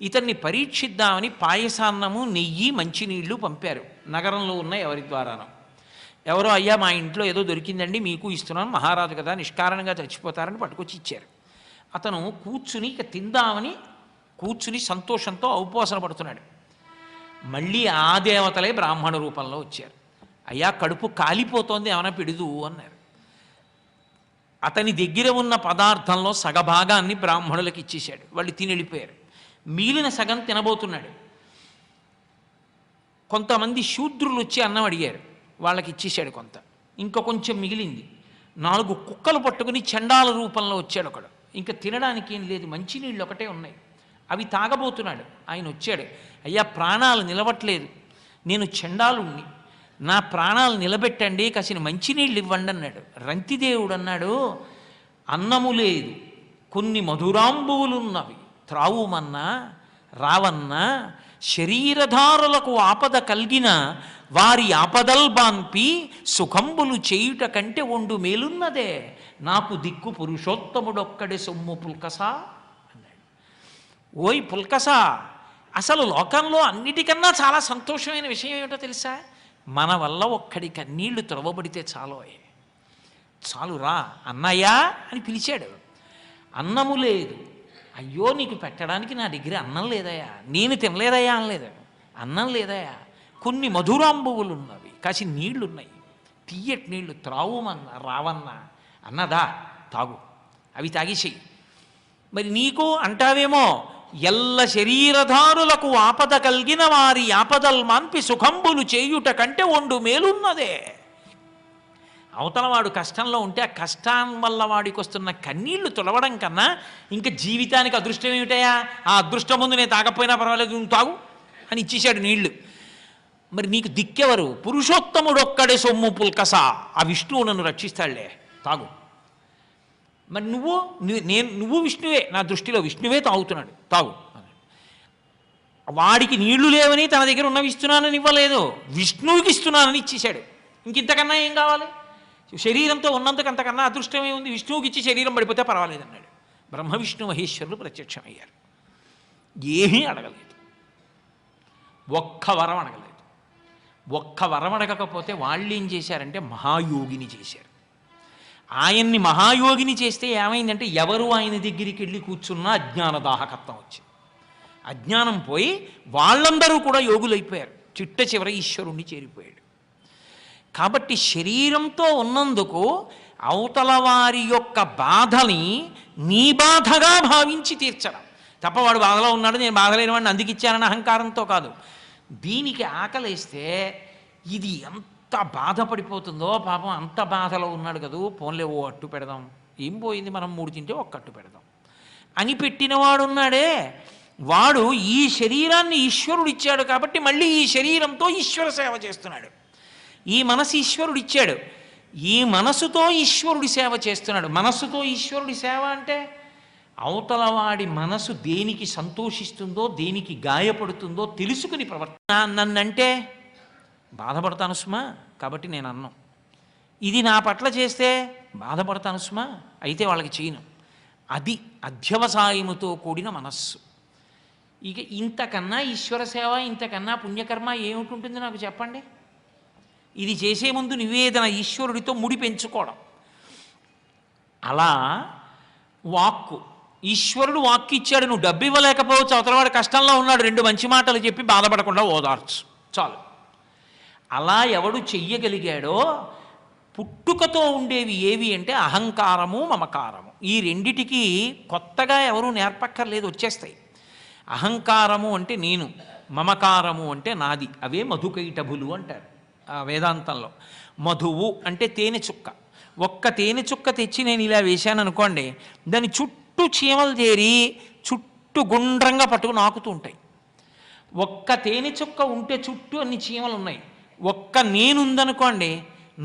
ఇతన్ని పరీక్షిద్దామని పాయసాన్నము, నెయ్యి, మంచినీళ్లు పంపారు నగరంలో ఉన్న ఎవరి ద్వారానో. ఎవరో, అయ్యా మా ఇంట్లో ఏదో దొరికిందండి మీకు ఇస్తున్నాను, మహారాజు కదా నిష్కారణంగా చచ్చిపోతారని పట్టుకొచ్చి ఇచ్చారు. అతను కూర్చుని ఇక తిందామని కూర్చుని సంతోషంతో ఔపోసన పడుతున్నాడు. మళ్ళీ ఆ దేవతలే బ్రాహ్మణ రూపంలో వచ్చారు. అయ్యా కడుపు కాలిపోతోంది, ఏమైనా పెడుదు అన్నారు. అతని దగ్గర ఉన్న పదార్థంలో సగభాగాన్ని బ్రాహ్మణులకు ఇచ్చేశాడు. వాళ్ళు తిని వెళ్ళిపోయారు. మిగిలిన సగం తినబోతున్నాడు. కొంతమంది శూద్రులు వచ్చి అన్నం అడిగారు, వాళ్ళకి ఇచ్చేశాడు కొంత. ఇంకా కొంచెం మిగిలింది. 4 కుక్కలు పట్టుకుని చండాల రూపంలో వచ్చాడు ఒకడు. ఇంకా తినడానికి ఏం లేదు, మంచినీళ్ళు ఒకటే ఉన్నాయి, అవి తాగబోతున్నాడు. ఆయన వచ్చాడు, అయ్యా ప్రాణాలు నిలవట్లేదు, నేను చండాలుణ్ణి, నా ప్రాణాలు నిలబెట్టండి, కాసిన మంచినీళ్ళు ఇవ్వండి అన్నాడు. రంతిదేవుడు అన్నాడు, అన్నము లేదు, కొన్ని మధురాంబువులున్నవి, త్రావుమన్నా రావన్నా, శరీరధారులకు ఆపద కలిగిన వారి ఆపదల్ బాన్పి సుఖంబులు చేయుట కంటే ఒండు మేలున్నదే, నాకు దిక్కు పురుషోత్తముడొక్కడే సొమ్ము పుల్కసా అన్నాడు. ఓయ్ పుల్కసా, అసలు లోకంలో అన్నిటికన్నా చాలా సంతోషమైన విషయం ఏమిటో తెలుసా? మన వల్ల ఒక్కడి కన్నీళ్లు త్రవబడితే చాలు రా అన్నయ్యా అని పిలిచాడు. అన్నము లేదు, అయ్యో నీకు పెట్టడానికి నా దగ్గర అన్నం లేదయా, నేను తినలేదయా అనలేదు, అన్నం లేదయా, కొన్ని మధురాంబువులు ఉన్నవి, కాసి నీళ్లున్నాయి, తీయటి నీళ్లు, త్రావుమన్నా రావన్నా, అన్నదా తాగు, అవి తాగేసేయి. మరి నీకు అంటావేమో, ఎల్ల శరీరధారులకు ఆపద కలిగిన వారి ఆపదల్ మాన్పి సుఖంబులు చేయుట కంటే ఒండు మేలున్నదే. అవతల వాడు కష్టంలో ఉంటే ఆ కష్టం వల్ల వాడికి వస్తున్న కన్నీళ్లు తుడవడం కన్నా ఇంకా జీవితానికి అదృష్టం ఏమిటయా? ఆ అదృష్టం ముందు నేను తాగపోయినా పర్వాలేదు, నువ్వు తాగు అని ఇచ్చేశాడు నీళ్లు. మరి నీకు దిక్కెవరు? పురుషోత్తముడు ఒక్కడే సొమ్ము పుల్కసా, ఆ విష్ణువు నన్ను రక్షిస్తాడులే, తాగు. మరి నువ్వు విష్ణువే, నా దృష్టిలో విష్ణువే తాగుతున్నాడు, తాగు. వాడికి నీళ్లు లేవని తన దగ్గర ఉన్నవి ఇస్తున్నానని ఇవ్వలేదు, విష్ణువుకి ఇస్తున్నానని ఇచ్చేశాడు. ఇంకింతకన్నా ఏం కావాలి? శరీరంతో ఉన్నందుకు అంతకన్నా అదృష్టమే ఉంది. విష్ణువుకి ఇచ్చి శరీరం పడిపోతే పర్వాలేదన్నాడు. బ్రహ్మ విష్ణు మహేశ్వరులు ప్రత్యక్షమయ్యారు. ఏమీ అడగలేదు, ఒక్క వరం అడగలేదు. ఒక్క వరం అడగకపోతే వాళ్ళు ఏం చేశారంటే మహాయోగిని చేశారు. ఆయన్ని మహాయోగిని చేస్తే ఏమైందంటే ఎవరు ఆయన దగ్గరికి వెళ్ళి కూర్చున్నా అజ్ఞాన దాహకత్వం వచ్చింది. అజ్ఞానం పోయి వాళ్ళందరూ కూడా యోగులైపోయారు. చిట్ట చివర ఈశ్వరుణ్ణి చేరిపోయాడు. కాబట్టి శరీరంతో ఉన్నందుకు అవతల వారి యొక్క బాధని నీ బాధగా భావించి తీర్చడం తప్ప, వాడు బాధలో ఉన్నాడు నేను బాధ లేని వాడిని అందుకు ఇచ్చానని అహంకారంతో కాదు. దీనికి ఆకలేస్తే ఇది ఎంత బాధపడిపోతుందో, పాపం అంత బాధలో ఉన్నాడు కదూ, పోన్లే ఓ అట్టు పెడదాం, ఏం పోయింది మనం 3 తింటే ఒక్క అట్టు పెడదాం అని పెట్టినవాడున్నాడే, వాడు ఈ శరీరాన్ని ఈశ్వరుడు ఇచ్చాడు కాబట్టి మళ్ళీ ఈ శరీరంతో ఈశ్వర సేవ చేస్తున్నాడు. ఈ మనసు ఈశ్వరుడు ఇచ్చాడు, ఈ మనసుతో ఈశ్వరుడి సేవ చేస్తున్నాడు. మనస్సుతో ఈశ్వరుడి సేవ అంటే అవతలవాడి మనసు దేనికి సంతోషిస్తుందో, దేనికి గాయపడుతుందో తెలుసుకుని నన్నంటే బాధపడతాను సుమా, కాబట్టి నేను అన్నం. ఇది నా పట్ల చేస్తే బాధపడతాను సుమా, అయితే వాళ్ళకి చేయను. అది అధ్యవసాయముతో కూడిన మనస్సు. ఇక ఇంతకన్నా ఈశ్వర సేవ, ఇంతకన్నా పుణ్యకర్మ ఏమిటి నాకు చెప్పండి? ఇది చేసే ముందు నివేదన ఈశ్వరుడితో ముడి పెంచుకోవడం. అలా వాక్కు, ఈశ్వరుడు వాక్కు ఇచ్చాడు, నువ్వు డబ్బు ఇవ్వలేకపోవచ్చు, అవతలవాడు కష్టంలో ఉన్నాడు, 2 మంచి మాటలు చెప్పి బాధపడకుండా ఓదార్చు, చాలు. అలా ఎవడు చెయ్యగలిగాడో, పుట్టుకతో ఉండేవి ఏవి అంటే అహంకారము, మమకారము. ఈ రెండిటికి కొత్తగా ఎవరూ నేర్పక్కర్లేదు, వచ్చేస్తాయి. అహంకారము అంటే నేను, మమకారము అంటే నాది. అవే మధుకైటభులు అంటారు వేదాంతంలో. మధువు అంటే తేనె చుక్క. ఒక్క తేనె చుక్క తెచ్చి నేను ఇలా వేశాను అనుకోండి, దాని చుట్టూ చీమలు చేరి చుట్టూ గుండ్రంగా పట్టుకుని ఆకుతూ ఉంటాయి. ఒక్క తేనె చుక్క ఉంటే చుట్టూ అన్ని చీమలు ఉన్నాయి. ఒక్క నేనుందనుకోండి,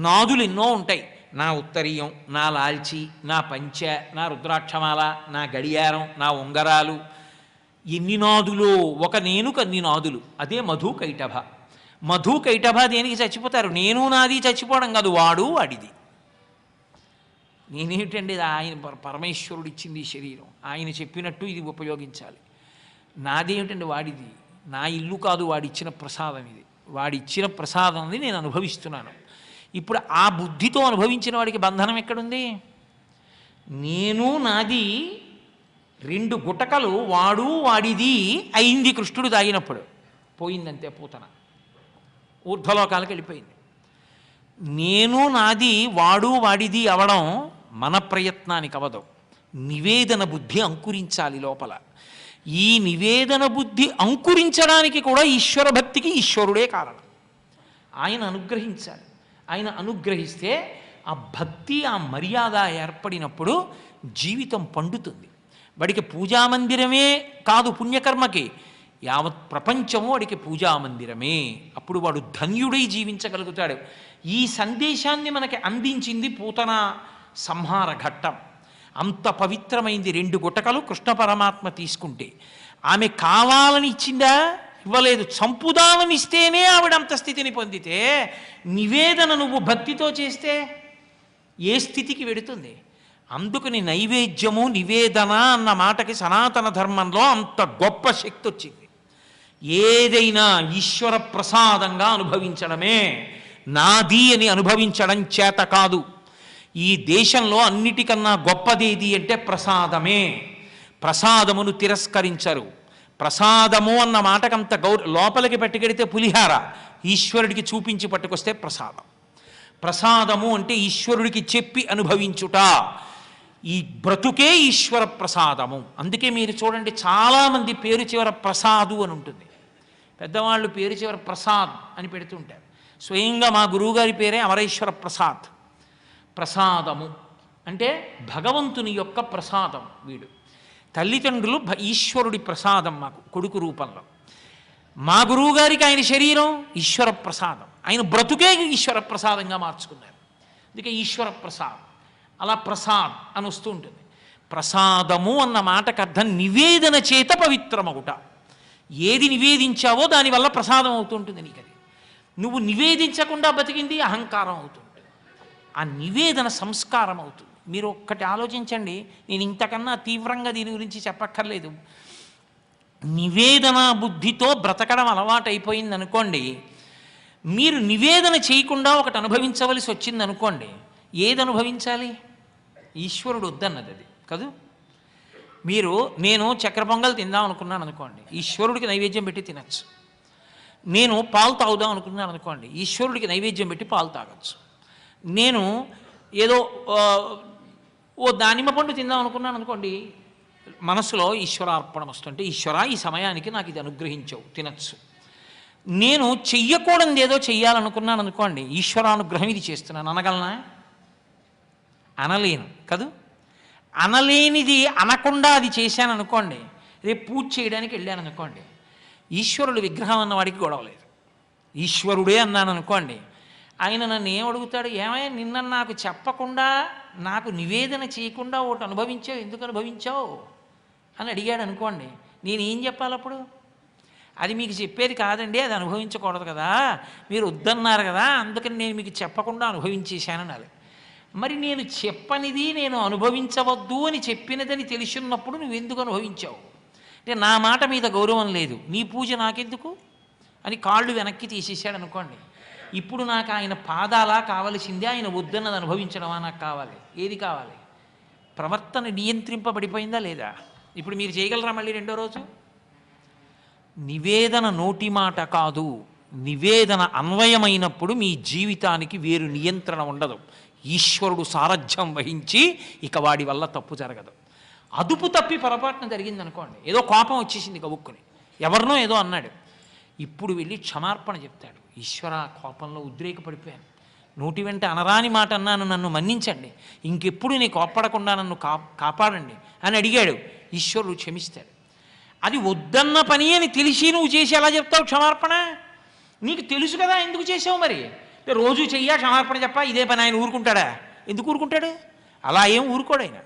నాదులు ఎన్నో ఉంటాయి. నా ఉత్తరీయం, నా లాల్చి, నా పంచె, నా రుద్రాక్షమాల, నా గడియారం, నా ఉంగరాలు, ఎన్ని నాదులో ఒక నేను కన్ని నాదులు. అదే మధు కైటభ. మధు కైటభ దేనికి చచ్చిపోతారు? నేను నాది చచ్చిపోవడం కాదు, వాడు వాడిది. నేనేమిటండి, ఆయన పరమేశ్వరుడు ఇచ్చింది ఈ శరీరం, ఆయన చెప్పినట్టు ఇది ఉపయోగించాలి. నాదేమిటండి, వాడిది. నా ఇల్లు కాదు, వాడిచ్చిన ప్రసాదం ఇది. వాడిచ్చిన ప్రసాదాన్ని నేను అనుభవిస్తున్నాను. ఇప్పుడు ఆ బుద్ధితో అనుభవించిన వాడికి బంధనం ఎక్కడుంది? నేను నాది రెండు గుటకలు వాడు వాడిది అయింది కృష్ణుడు తాగినప్పుడు. పోయిందంతే పూతన, ఊర్ధ్వలోకాలకు వెళ్ళిపోయింది. నేను నాది వాడు వాడిది అవడం మన ప్రయత్నానికి అవదు. నివేదన బుద్ధి అంకురించాలి లోపల. ఈ నివేదన బుద్ధి అంకురించడానికి కూడా ఈశ్వర భక్తికి ఈశ్వరుడే కారణం. ఆయన అనుగ్రహించాలి. ఆయన అనుగ్రహిస్తే ఆ భక్తి, ఆ మర్యాద ఏర్పడినప్పుడు జీవితం పండుతుంది. వాడికి పూజామందిరమే కాదు పుణ్యకర్మకి, యావత్ ప్రపంచము వాడికి పూజామందిరమే. అప్పుడు వాడు ధన్యుడై జీవించగలుగుతాడు. ఈ సందేశాన్ని మనకి అందించింది పూతన సంహార ఘట్టం. అంత పవిత్రమైంది. రెండు గుటకలు కృష్ణ పరమాత్మ తీసుకుంటే ఆమె కావాలని ఇచ్చిందా? ఇవ్వలేదు. చంపుదామని ఇస్తేనే ఆవిడ అంత స్థితిని పొందితే, నివేదన నువ్వు భక్తితో చేస్తే ఏ స్థితికి వెడుతుంది? అందుకని నైవేద్యము, నివేదన అన్న మాటకి సనాతన ధర్మంలో అంత గొప్ప శక్తి వచ్చింది. ఏదైనా ఈశ్వర ప్రసాదంగా అనుభవించడమే, నాది అని అనుభవించడం చేత కాదు. ఈ దేశంలో అన్నిటికన్నా గొప్పదేది అంటే ప్రసాదమే. ప్రసాదమును తిరస్కరించరు. ప్రసాదము అన్న మాటకంత లోపలికి పట్టుకెడితే పులిహార, ఈశ్వరుడికి చూపించి పట్టుకొస్తే ప్రసాదం. ప్రసాదము అంటే ఈశ్వరుడికి చెప్పి అనుభవించుట. ఈ బ్రతుకే ఈశ్వర ప్రసాదము. అందుకే మీరు చూడండి, చాలామంది పేరు చివర ప్రసాదు అని ఉంటుంది. పెద్దవాళ్ళు పేరు చివర ప్రసాద్ అని పెడుతుంటారు. స్వయంగా మా గురువుగారి పేరే అమరేశ్వర ప్రసాద్. ప్రసాదము అంటే భగవంతుని యొక్క ప్రసాదం. వీడు తల్లిదండ్రులు ఈశ్వరుడి ప్రసాదం మాకు కొడుకు రూపంలో. మా గురువుగారికి ఆయన శరీరం ఈశ్వర ప్రసాదం. ఆయన బ్రతుకే ఈశ్వర ప్రసాదంగా మార్చుకున్నారు. అందుకే ఈశ్వర ప్రసాదం. అలా ప్రసాద్ అని వస్తూ ఉంటుంది. ప్రసాదము అన్న మాటకు అర్థం నివేదన చేత పవిత్రమవుట. ఏది నివేదించావో దానివల్ల ప్రసాదం అవుతుంటుంది నీకు. అది నువ్వు నివేదించకుండా బతికింది అహంకారం అవుతుంది. ఆ నివేదన సంస్కారం అవుతుంది. మీరు ఒక్కటి ఆలోచించండి. నేను ఇంతకన్నా తీవ్రంగా దీని గురించి చెప్పక్కర్లేదు. నివేదన బుద్ధితో బ్రతకడం అలవాటైపోయింది అనుకోండి, మీరు నివేదన చేయకుండా ఒకటి అనుభవించవలసి వచ్చింది అనుకోండి, ఏది అనుభవించాలి? ఈశ్వరుడు వద్దన్నది అది కదూ. నేను చక్కెర పొంగల్ తిందాం అనుకున్నాను అనుకోండి, ఈశ్వరుడికి నైవేద్యం పెట్టి తినచ్చు. నేను పాలు తాగుదాం అనుకున్నాను అనుకోండి, ఈశ్వరుడికి నైవేద్యం పెట్టి పాలు తాగొచ్చు. నేను ఏదో ఓ దానిమ్మ పండు తిందాం అనుకున్నాను అనుకోండి, మనసులో ఈశ్వరార్పణం వస్తుంటే, ఈశ్వర ఈ సమయానికి నాకు ఇది అనుగ్రహించవు, తినచ్చు. నేను చెయ్యకూడదు ఏదో చెయ్యాలనుకున్నాను అనుకోండి, ఈశ్వరానుగ్రహం ఇది చేస్తున్నాను అనగలనా? అనలేను కదూ. అనలేనిది అనకుండా అది చేశాను అనుకోండి, రేపు పూజ చేయడానికి వెళ్ళాను అనుకోండి, ఈశ్వరుడు విగ్రహం అన్న వాడికి గొడవ లేదు. ఈశ్వరుడే అన్నాను అనుకోండి, ఆయన నన్ను ఏం అడుగుతాడు? ఏమైనా నిన్న నాకు చెప్పకుండా, నాకు నివేదన చేయకుండా ఒకటి అనుభవించావు, ఎందుకు అనుభవించావు అని అడిగాడు అనుకోండి, నేనేం చెప్పాలి అప్పుడు? అది మీకు చెప్పేది కాదండి, అది అనుభవించకూడదు కదా, మీరు వద్దన్నారు కదా, అందుకని నేను మీకు చెప్పకుండా అనుభవించేశానని. మరి నేను చెప్పనిది నేను అనుభవించవద్దు అని చెప్పినదని తెలిసినప్పుడు నువ్వెందుకు అనుభవించావు? అంటే నా మాట మీద గౌరవం లేదు, నీ పూజ నాకెందుకు అని కాళ్ళు వెనక్కి తీసేసాడు అనుకోండి. ఇప్పుడు నాకు ఆయన పాదాలా కావలసిందే, ఆయన వద్దన్నది అనుభవించడమా నాకు కావాలి? ఏది కావాలి? ప్రవర్తన నియంత్రింపబడిపోయిందా లేదా? ఇప్పుడు మీరు చేయగలరా మళ్ళీ రెండో రోజు? నివేదన నోటి మాట కాదు, నివేదన అన్వయమైనప్పుడు మీ జీవితానికి వేరు నియంత్రణ ఉండదు. ఈశ్వరుడు సారథ్యం వహించి ఇక వాడి వల్ల తప్పు జరగదు. అదుపు తప్పి పొరపాటున జరిగిందనుకోండి, ఏదో కోపం వచ్చేసింది గబుక్కుని, ఎవరినో ఏదో అన్నాడు, ఇప్పుడు వెళ్ళి క్షమార్పణ చెప్తాడు. ఈశ్వర, కోపంలో ఉద్రేకపడిపోయాను, నోటి వెంట అనరాని మాట అన్నాను, నన్ను మన్నించండి, ఇంకెప్పుడు నీ కోప్పడకుండా నన్ను కాపాడండి అని అడిగాడు. ఈశ్వరుడు క్షమిస్తాడు. అది వద్దన్న పని అని తెలిసి నువ్వు చేసి ఎలా చెప్తావు క్షమార్పణ? నీకు తెలుసు కదా ఎందుకు చేసావు. మరి రోజు చెయ్యా క్షమార్పణ చెప్పా, ఇదే పని ఆయన ఊరుకుంటాడా? ఎందుకు ఊరుకుంటాడు? అలా ఏం ఊరుకోడు ఆయన.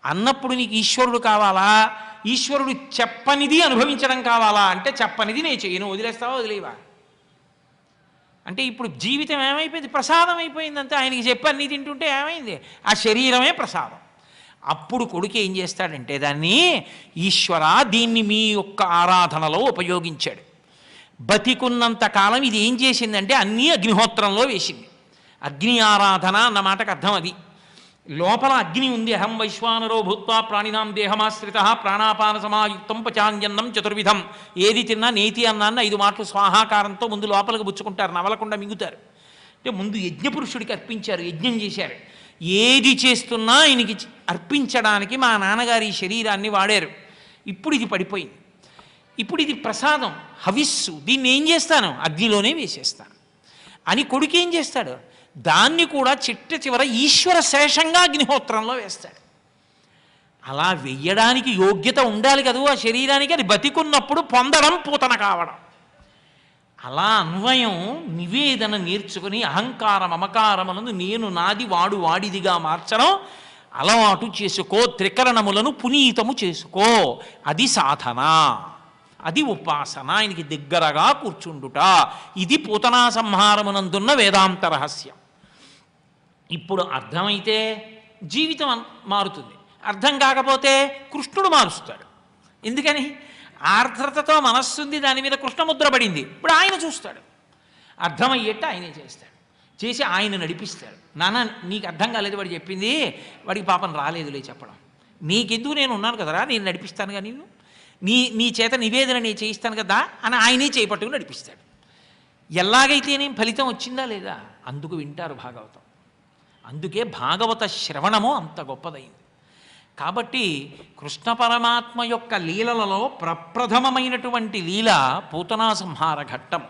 అన్నప్పుడు నీకు ఈశ్వరుడు కావాలా, ఈశ్వరుడు చెప్పనిది అనుభవించడం కావాలా అంటే చెప్పనిది నేను చేయను, వదిలేస్తావా వదిలేవా అంటే ఇప్పుడు జీవితం ఏమైపోయింది? ప్రసాదం అయిపోయింది అంతే. ఆయనకి చెప్పి అన్నీ తింటుంటే ఏమైంది? ఆ శరీరమే ప్రసాదం. అప్పుడు కొడుకు ఏం చేస్తాడంటే దాన్ని ఈశ్వర దీన్ని మీ యొక్క ఆరాధనలో ఉపయోగించాడు. బతికున్నంత కాలం ఇది ఏం చేసిందంటే అన్నీ అగ్నిహోత్రంలో వేసింది. అగ్ని ఆరాధన అన్న మాటకు అర్థం అది. లోపల అగ్ని ఉంది. అహం వైశ్వానరో భూత్వా ప్రాణినాం దేహమాశ్రిత ప్రాణాపాన సమాయుక్తం పచాన్యన్నం చతుర్విధం. ఏది తిన్నా నేతి అన్నాన్ని 5 మాటలు స్వాహాకారంతో ముందు లోపలికి పుచ్చుకుంటారు, నవలకుండా మింగుతారు. అంటే ముందు యజ్ఞపురుషుడికి అర్పించారు, యజ్ఞం చేశారు. ఏది చేస్తున్నా ఆయనకి అర్పించడానికి మా నాన్నగారు ఈ శరీరాన్ని వాడారు. ఇప్పుడు ఇది పడిపోయింది. ఇప్పుడు ఇది ప్రసాదం, హవిస్సు. దీన్ని ఏం చేస్తాను? అగ్నిలోనే వేసేస్తాను అని కొడుకు ఏం చేస్తాడు? దాన్ని కూడా చిట్ట చివర ఈశ్వర శేషంగా అగ్నిహోత్రంలో వేస్తాడు. అలా వెయ్యడానికి యోగ్యత ఉండాలి కదూ ఆ శరీరానికి. అది బతికున్నప్పుడు పొందడం, పూతన కావడం. అలా అన్వయం నివేదన నేర్చుకుని అహంకార మమకారములను నేను నాది వాడు వాడిదిగా మార్చడం అలవాటు చేసుకో. త్రికరణములను పునీతము చేసుకో. అది సాధన, అది ఉపాసన. ఆయనకి దగ్గరగా కూర్చుండుట. ఇది పూతనా సంహారమునందున్న వేదాంత రహస్యం. ఇప్పుడు అర్థమైతే జీవితం మారుతుంది. అర్థం కాకపోతే కృష్ణుడు మారుస్తాడు. ఎందుకని? ఆర్ద్రతతో మనస్సుంది, దాని మీద కృష్ణముద్ర పడింది. ఇప్పుడు ఆయన చూస్తాడు. అర్థమయ్యేట్టు ఆయనే చేస్తాడు. చేసి ఆయన నడిపిస్తాడు. నాన్న నీకు అర్థం కాలేదు వాడు చెప్పింది, వాడికి పాపం రాలేదులే చెప్పడం. నీకెందుకు, నేను ఉన్నాను కదరా, నేను నడిపిస్తానుగా నిన్ను, నీ చేత నివేదన నేను చేయిస్తాను కదా అని ఆయనే చేపట్టుకుని నడిపిస్తాడు. ఎలాగైతేనేం ఫలితం వచ్చిందా లేదా? అందుకు వింటారు భాగవతం. అందుకే భాగవత శ్రవణము అంత గొప్పదైంది. కాబట్టి కృష్ణ పరమాత్మ యొక్క లీలలలో ప్రప్రథమమైనటువంటి లీల పూతనా సంహార ఘట్టం.